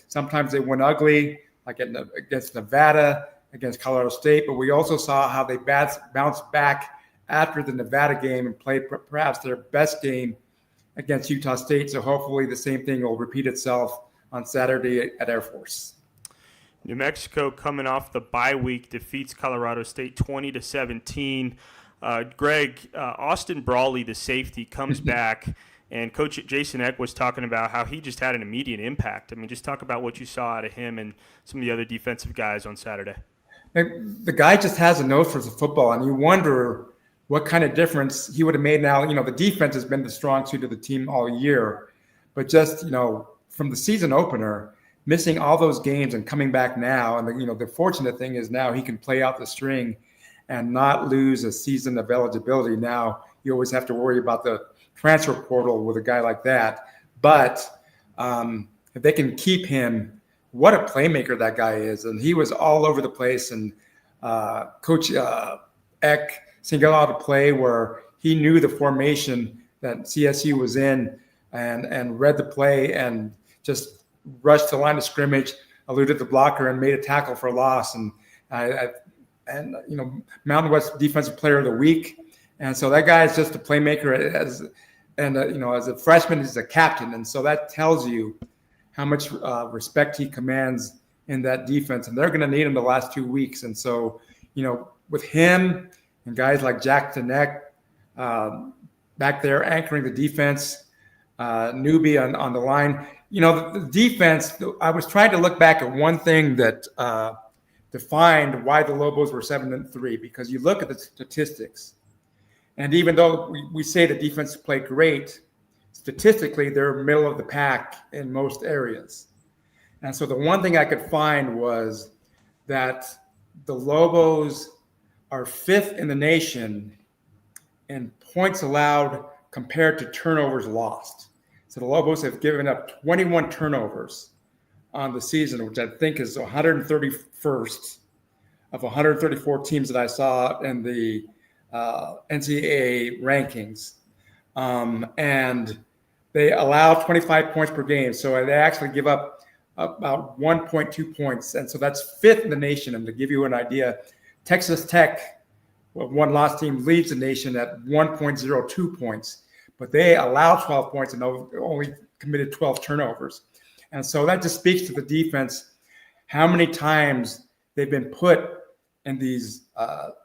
Speaker 5: sometimes they win ugly, like against Nevada, against Colorado State, but we also saw how they bounced back after the Nevada game and played perhaps their best game against Utah State. So hopefully the same thing will repeat itself on Saturday at Air Force.
Speaker 2: New Mexico, coming off the bye week, defeats Colorado State 20-17. Greg, Austin Brawley, the safety, comes back, and Coach Jason Eck was talking about how he just had an immediate impact. I mean, just talk about what you saw out of him and some of the other defensive guys on Saturday.
Speaker 5: The guy just has a nose for the football, and you wonder what kind of difference he would have made. Now, the defense has been the strong suit of the team all year, but just, from the season opener, missing all those games and coming back now. And, the fortunate thing is now he can play out the string and not lose a season of eligibility. Now, you always have to worry about the transfer portal with a guy like that. But if they can keep him, what a playmaker that guy is. And he was all over the place. And Coach Eck singled out a play where he knew the formation that CSU was in and read the play and just rushed the line of scrimmage, eluded the blocker, and made a tackle for loss. And I and Mountain West Defensive Player of the Week. And so that guy is just a playmaker as a freshman, he's a captain. And so that tells you how much respect he commands in that defense. And they're going to need him the last 2 weeks. And so, with him and guys like Jack Tenek back there anchoring the defense, Newbie on the line, the defense, I was trying to look back at one thing that defined why the Lobos were 7-3, because you look at the statistics. And even though we say the defense played great, statistically, they're middle of the pack in most areas. And so the one thing I could find was that the Lobos are 5th in the nation in points allowed compared to turnovers lost. So the Lobos have given up 21 turnovers on the season, which I think is 131st of 134 teams that I saw in the NCAA rankings. And they allow 25 points per game. So they actually give up about 1.2 points. And so that's 5th in the nation. And to give you an idea, Texas Tech, one lost team, leads the nation at 1.02 points. But they allow 12 points and only committed 12 turnovers. And so that just speaks to the defense, how many times they've been put in these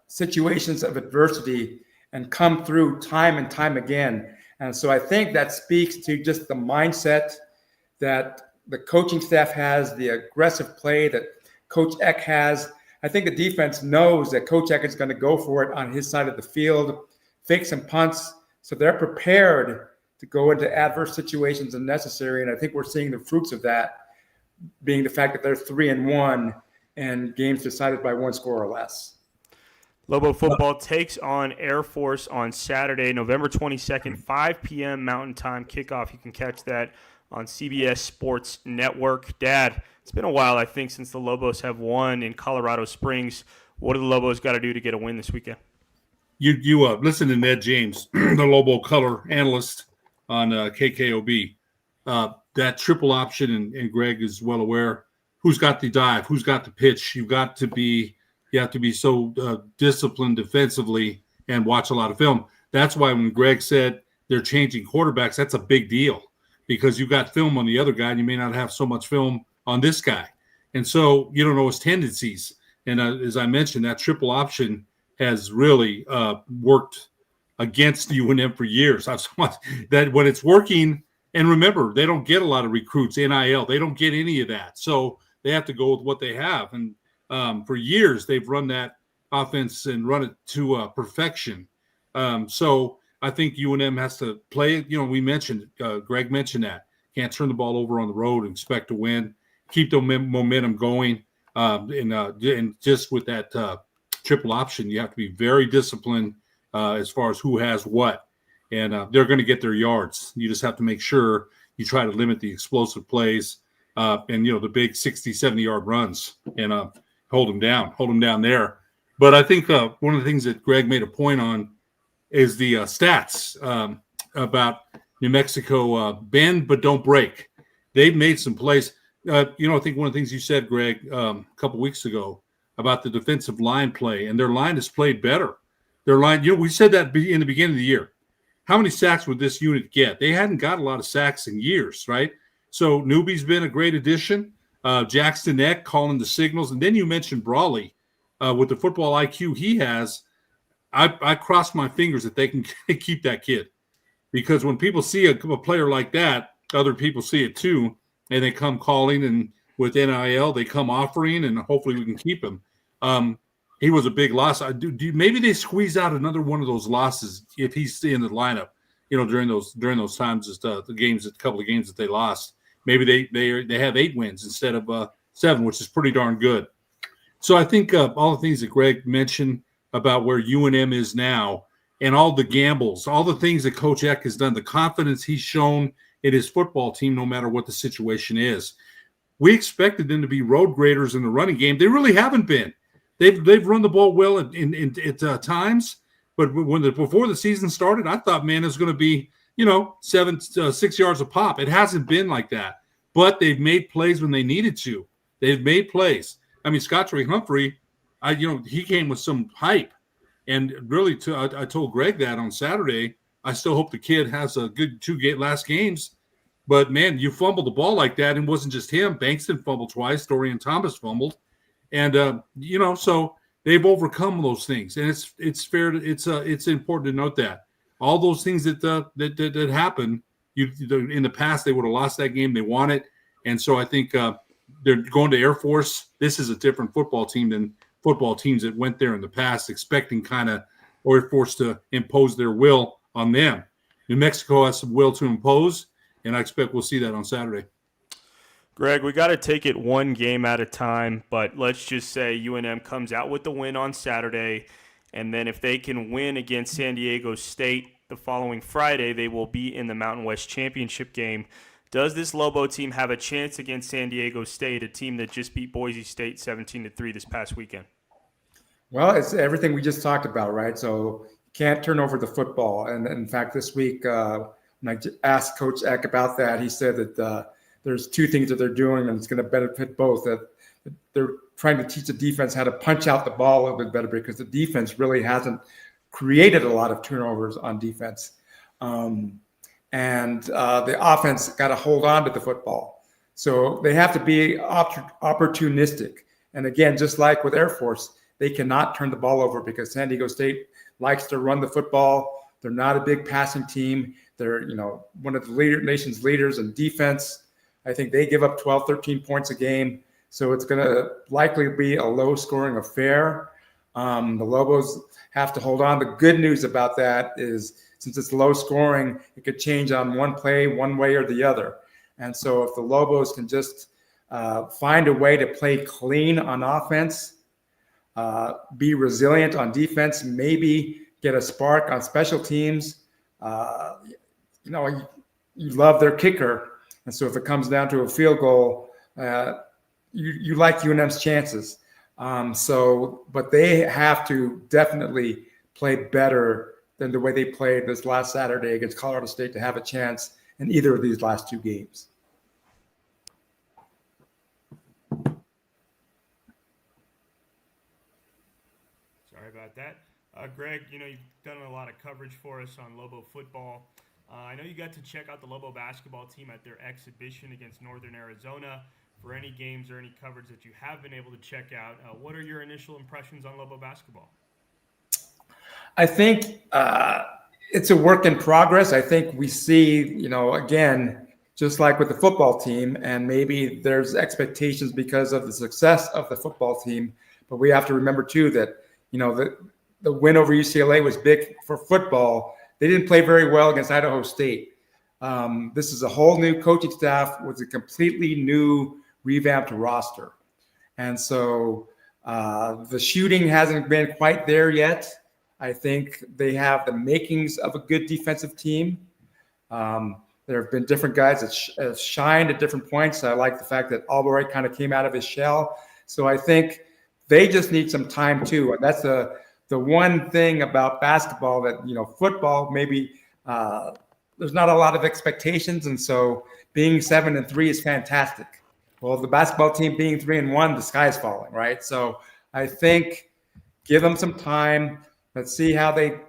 Speaker 5: situations of adversity and come through time and time again. And so I think that speaks to just the mindset that the coaching staff has, the aggressive play that Coach Eck has. I think the defense knows that Coach Eck is going to go for it on his side of the field, fake some punts. So they're prepared to go into adverse situations if necessary. And I think we're seeing the fruits of that, being the fact that they're 3-1 and games decided by one score or less.
Speaker 2: Lobo football takes on Air Force on Saturday, November 22nd, 5 p.m. Mountain Time kickoff. You can catch that on CBS Sports Network. Dad, it's been a while, I think, since the Lobos have won in Colorado Springs. What do the Lobos got to do to get a win this weekend?
Speaker 6: You listen to Ned James, the Lobo color analyst on KKOB. That triple option, and Greg is well aware, who's got the dive, who's got the pitch. You have to be so disciplined defensively and watch a lot of film. That's why when Greg said they're changing quarterbacks, that's a big deal, because you've got film on the other guy and you may not have so much film on this guy. And so you don't know his tendencies. And as I mentioned, that triple option has really worked against UNM for years. That when it's working, and remember, they don't get a lot of recruits, NIL. They don't get any of that. So they have to go with what they have. And for years, they've run that offense and run it to perfection. So I think UNM has to play. We mentioned, Greg mentioned that. Can't turn the ball over on the road and expect to win. Keep the momentum going. And just with that triple option, you have to be very disciplined as far as who has what. And they're going to get their yards. You just have to make sure you try to limit the explosive plays and, the big 60, 70-yard runs and hold them down there. But I think one of the things that Greg made a point on is the stats about New Mexico, bend but don't break. They've made some plays. I think one of the things you said, Greg, a couple weeks ago about the defensive line play, and their line has played better. Their line, we said that in the beginning of the year. How many sacks would this unit get? They hadn't got a lot of sacks in years, right? So Newbie's been a great addition. Jackson Eck calling the signals. And then you mentioned Brawley with the football IQ he has. I cross my fingers that they can keep that kid, because when people see a player like that, other people see it too, and they come calling, and with NIL they come offering, and hopefully we can keep him. He was a big loss. Maybe they squeeze out another one of those losses if he's in the lineup. During those times, the couple of games that they lost. Maybe they have 8 wins instead of 7, which is pretty darn good. So I think all the things that Greg mentioned about where UNM is now, and all the gambles, all the things that Coach Eck has done, the confidence he's shown in his football team, no matter what the situation is. We expected them to be road graders in the running game. They really haven't been. They've run the ball well at times, but before the season started, I thought, man, it's going to be 6 yards a pop. It hasn't been like that, but they've made plays when they needed to. They've made plays. I mean, Scottrey Humphrey, he came with some hype. And really, I told Greg that on Saturday. I still hope the kid has a good last games. But, man, you fumbled the ball like that, and it wasn't just him. Bankston fumbled twice. Dorian Thomas fumbled. And, so they've overcome those things. And it's fair. It's important to note that. All those things that happen, in the past, they would have lost that game. They won it. And so I think they're going to Air Force. This is a different football team than football teams that went there in the past, expecting kind of Air Force to impose their will on them. New Mexico has some will to impose, and I expect we'll see that on Saturday.
Speaker 2: Greg, we got to take it one game at a time, but let's just say UNM comes out with the win on Saturday, and then if they can win against San Diego State the following Friday, they will be in the Mountain West Championship game. Does this Lobo team have a chance against San Diego State, a team that just beat Boise State 17-3 this past weekend?
Speaker 5: Well, it's everything we just talked about, right? So you can't turn over the football. And in fact, this week, when I asked Coach Eck about that, he said that there's two things that they're doing, and it's going to benefit both. That they're trying to teach the defense how to punch out the ball a little bit better, because the defense really hasn't created a lot of turnovers on defense. And the offense got to hold on to the football. So they have to be opportunistic. And again, just like with Air Force, they cannot turn the ball over because San Diego State likes to run the football. They're not a big passing team. They're, one of the nation's leaders in defense. I think they give up 12, 13 points a game. So it's going to likely be a low-scoring affair. The Lobos have to hold on. The good news about that is, since it's low scoring, it could change on one play, one way or the other. And so if the Lobos can just find a way to play clean on offense, be resilient on defense, maybe get a spark on special teams, you love their kicker. And so if it comes down to a field goal, you like UNM's chances. But they have to definitely play better than the way they played this last Saturday against Colorado State to have a chance in either of these last two games.
Speaker 2: Sorry about that. Greg, you've done a lot of coverage for us on Lobo football. I know you got to check out the Lobo basketball team at their exhibition against Northern Arizona. For any games or any coverage that you have been able to check out, what are your initial impressions on Lobo basketball?
Speaker 5: I think it's a work in progress. I think we see, again, just like with the football team, and maybe there's expectations because of the success of the football team. But we have to remember, too, that, the win over UCLA was big for football. They didn't play very well against Idaho State. This is a whole new coaching staff with a completely new revamped roster. And so the shooting hasn't been quite there yet. I think they have the makings of a good defensive team. There have been different guys that have shined at different points. I like the fact that Albright kind of came out of his shell. So I think they just need some time too. And that's the one thing about basketball that, football, maybe there's not a lot of expectations. And so being 7-3 is fantastic. Well, the basketball team being 3-1, the sky's falling, right? So I think give them some time. Let's see how they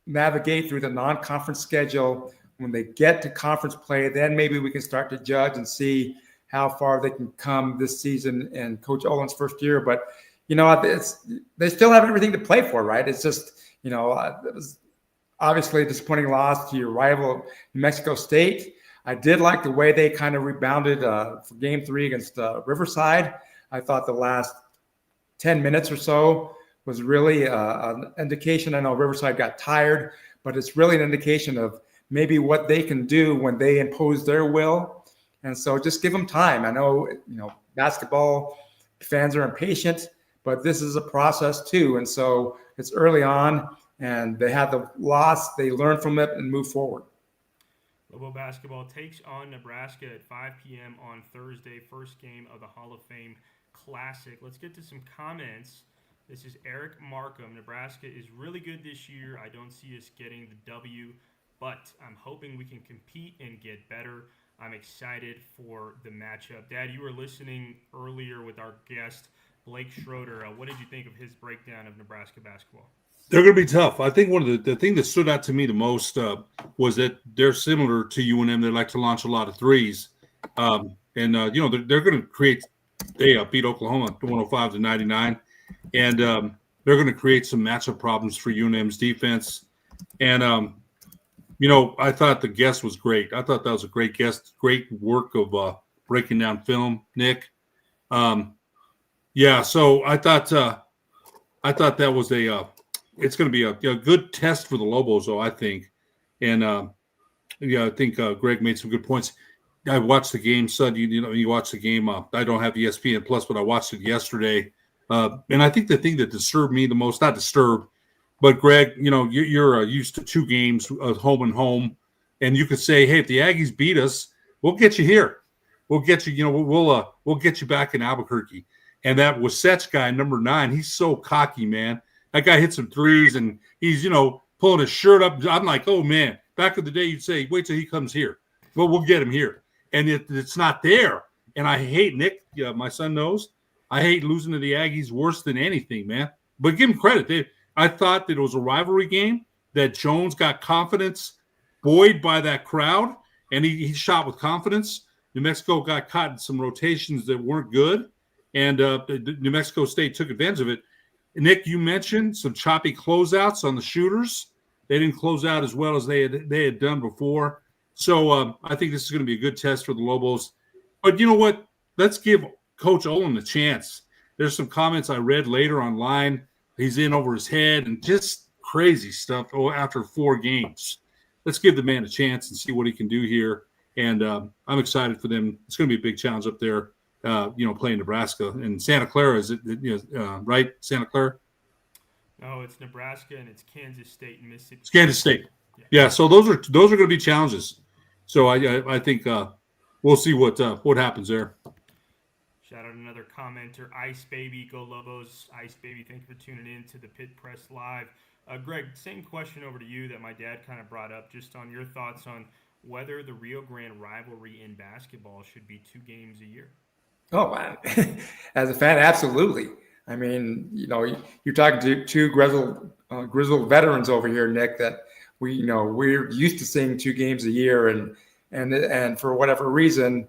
Speaker 5: navigate through the non-conference schedule. When they get to conference play, then maybe we can start to judge and see how far they can come this season in Coach Olin's first year. But, they still have everything to play for, right? It's just, it was obviously a disappointing loss to your rival, New Mexico State. I did like the way they kind of rebounded for Game 3 against Riverside. I thought the last 10 minutes or so was really an indication. I know Riverside got tired, but it's really an indication of maybe what they can do when they impose their will. And so just give them time. I know, basketball fans are impatient, but this is a process too. And so it's early on, and they had the loss. They learn from it and move forward.
Speaker 2: Lobo basketball takes on Nebraska at 5 p.m. on Thursday, first game of the Hall of Fame Classic. Let's get to some comments. This is Eric Markham. Nebraska is really good this year. I don't see us getting the W, but I'm hoping we can compete and get better. I'm excited for the matchup. Dad, you were listening earlier with our guest, Blake Schroeder. What did you think of his breakdown of Nebraska basketball?
Speaker 6: They're going to be tough. I think one of the thing that stood out to me the most was that they're similar to UNM. They like to launch a lot of threes. They're going to create – they beat Oklahoma 105-99. And they're going to create some matchup problems for UNM's defense. And, I thought the guest was great. I thought that was a great guest, great work of breaking down film, Nick. So I thought that was it's going to be a good test for the Lobos, though, I think. And, I think Greg made some good points. I watched the game, son. You watched the game. I don't have ESPN Plus, but I watched it yesterday. And I think the thing that disturbed me the most, not disturbed, but Greg, you're used to 2 games of home and home. And you could say, hey, if the Aggies beat us, we'll get you here. We'll get you, we'll get you back in Albuquerque. And that Wasatch guy, number 9, he's so cocky, man. That guy hit some threes and he's, pulling his shirt up. I'm like, oh, man, back in the day, you'd say, wait till he comes here. Well, we'll get him here. And it's not there. And I hate Nick. My son knows. I hate losing to the Aggies worse than anything, man. But give them credit. I thought that it was a rivalry game, that Jones got confidence buoyed by that crowd, and he shot with confidence. New Mexico got caught in some rotations that weren't good, and New Mexico State took advantage of it. Nick, you mentioned some choppy closeouts on the shooters. They didn't close out as well as they had done before. So I think this is going to be a good test for the Lobos. But you know what? Let's give Coach Olin a chance. There's some comments I read later online. He's in over his head and just crazy stuff after 4 games. Let's give the man a chance and see what he can do here. And I'm excited for them. It's going to be a big challenge up there, playing Nebraska. And Santa Clara, is it right, Santa Clara?
Speaker 2: No, it's Nebraska and it's Kansas State and Mississippi.
Speaker 6: It's Kansas State. Yeah, so those are going to be challenges. So I think we'll see what happens there.
Speaker 2: Shout out another commenter, Ice Baby, go Lobos. Ice Baby, thank you for tuning in to the Pit Press Live. Greg, same question over to you that my dad kind of brought up, just on your thoughts on whether the Rio Grande rivalry in basketball should be 2 games a year.
Speaker 5: Oh, wow. As a fan, absolutely. I mean, you're talking to 2 grizzled veterans over here, Nick, that we're used to seeing 2 games a year, and for whatever reason,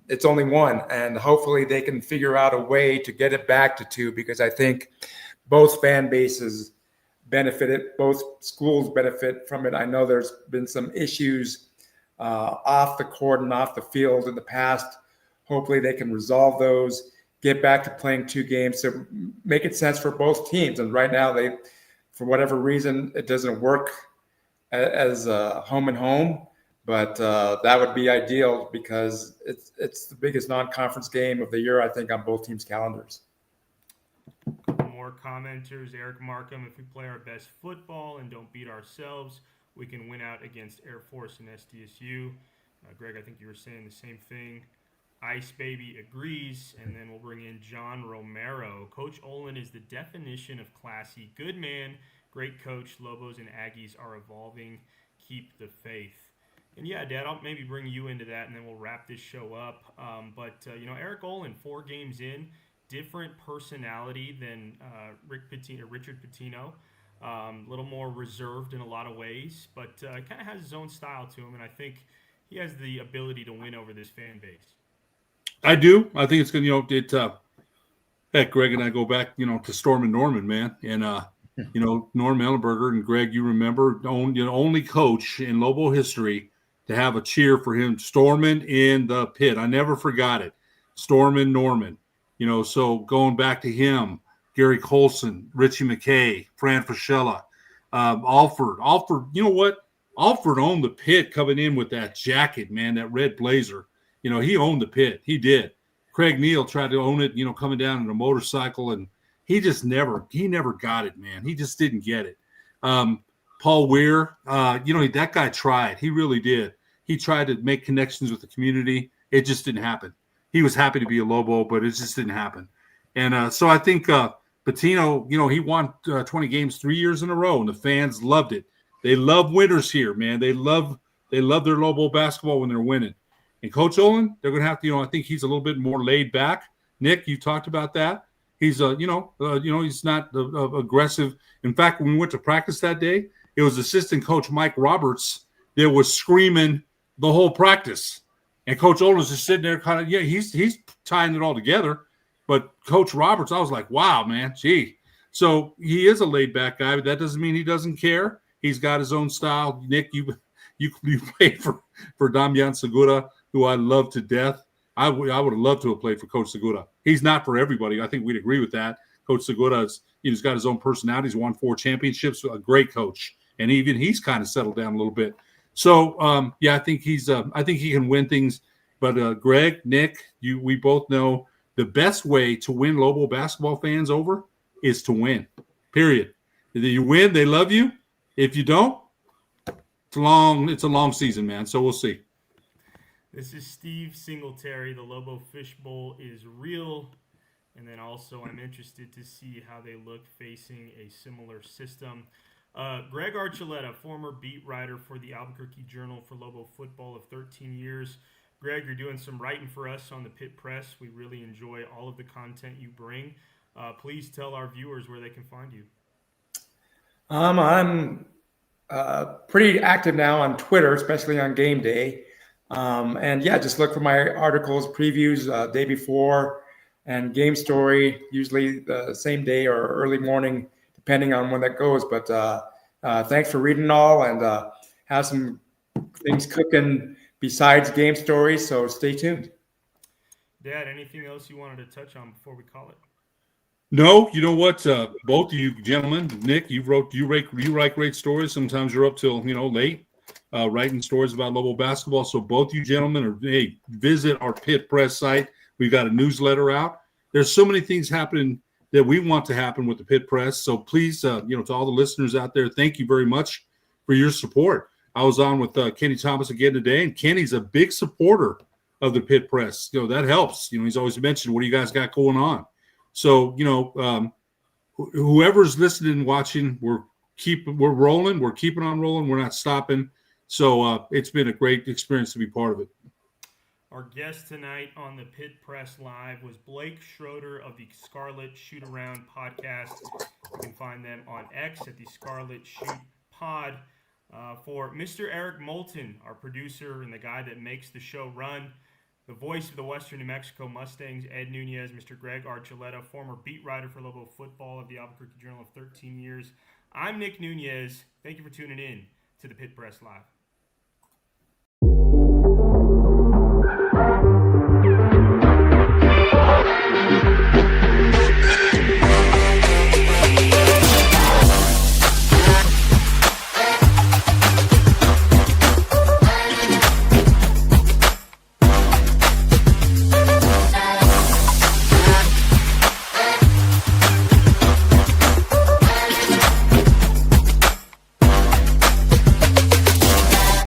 Speaker 5: it's only 1, and hopefully they can figure out a way to get it back to 2, because I think both fan bases benefited, both schools benefit from it. I know there's been some issues off the court and off the field in the past. Hopefully they can resolve those, get back to playing 2 games to make it sense for both teams. And right now, for whatever reason, it doesn't work as home and home. But that would be ideal, because it's the biggest non-conference game of the year, I think, on both teams' calendars.
Speaker 2: More commenters. Eric Markham, if we play our best football and don't beat ourselves, we can win out against Air Force and SDSU. Greg, I think you were saying the same thing. Ice Baby agrees, and then we'll bring in John Romero. Coach Olin is the definition of classy. Good man, great coach. Lobos and Aggies are evolving. Keep the faith. And yeah, Dad, I'll maybe bring you into that, and then we'll wrap this show up. Eric Olin, 4 games in, different personality than Richard Pitino. A little more reserved in a lot of ways, but kind of has his own style to him, and I think he has the ability to win over this fan base.
Speaker 6: I do. I think it's going to, heck, Greg and I go back, to Storm and Norman, man. And, Norm Ellenberger and Greg, you remember, only coach in Lobo history to have a cheer for him, Stormin in the pit. I never forgot it. Stormin Norman. So going back to him, Gary Colson, Richie McKay, Fran Fraschilla, Alford. You know what? Alford owned the pit coming in with that jacket, man, that red blazer. He owned the pit. He did. Craig Neal tried to own it, coming down on a motorcycle, and he never got it, man. He just didn't get it. Paul Weir, that guy tried. He really did. He tried to make connections with the community. It just didn't happen. He was happy to be a Lobo, but it just didn't happen. And so I think Patino, he won 20 games 3 years in a row, and the fans loved it. They love winners here, man. They love their Lobo basketball when they're winning. And Coach Olin, they're going to have to, I think he's a little bit more laid back, Nick, you talked about that. He's he's not aggressive. In fact, when we went to practice that day, it was assistant coach Mike Roberts that was screaming the whole practice, and Coach Oldham's just sitting there, kind of he's tying it all together. But Coach Roberts, I was like, wow, man, gee. So he is a laid back guy, but that doesn't mean he doesn't care. He's got his own style. Nick, you played for Damian Segura, who I love to death. I would have loved to have played for Coach Segura. He's not for everybody. I think we'd agree with that. Coach Segura he's got his own personality. He's won 4 championships. A great coach, and even he's kind of settled down a little bit. So I think I think he can win things. But Greg, Nick, we both know the best way to win Lobo basketball fans over is to win. Period. If you win, they love you. If you don't, it's a long season, man. So we'll see.
Speaker 2: This is Steve Singletary. The Lobo Fishbowl is real. And then also I'm interested to see how they look facing a similar system. Greg Archuleta, former beat writer for the Albuquerque Journal for Lobo football of 13 years. Greg, you're doing some writing for us on the Pit Press. We really enjoy all of the content you bring. Please tell our viewers where they can find you.
Speaker 5: I'm pretty active now on Twitter, especially on game day. Just look for my articles, previews day before, and game story, usually the same day or early morning, depending on when that goes. But thanks for reading all, and have some things cooking besides game stories, so stay tuned.
Speaker 2: Dad, anything else you wanted to touch on before we call it?
Speaker 6: No, you know what? Both of you gentlemen, Nick, you write great stories. Sometimes you're up till late writing stories about Lobo basketball. So both you gentlemen visit our Pit Press site. We've got a newsletter out. There's so many things happening that we want to happen with the Pit Press. So please, to all the listeners out there, thank you very much for your support. I was on with Kenny Thomas again today, and Kenny's a big supporter of the Pit Press. That helps. He's always mentioned, what do you guys got going on? So, whoever's listening and watching, we're rolling. We're keeping on rolling. We're not stopping. So it's been a great experience to be part of it.
Speaker 2: Our guest tonight on the Pit Press Live was Blake Schroeder of the Scarlet Shoot Around podcast. You can find them on X at the Scarlet Shoot Pod. For Mr. Eric Moulton, our producer and the guy that makes the show run, the voice of the Western New Mexico Mustangs, Ed Nunez, Mr. Greg Archuleta, former beat writer for Lobo football of the Albuquerque Journal of 13 years. I'm Nick Nunez. Thank you for tuning in to the Pit Press Live.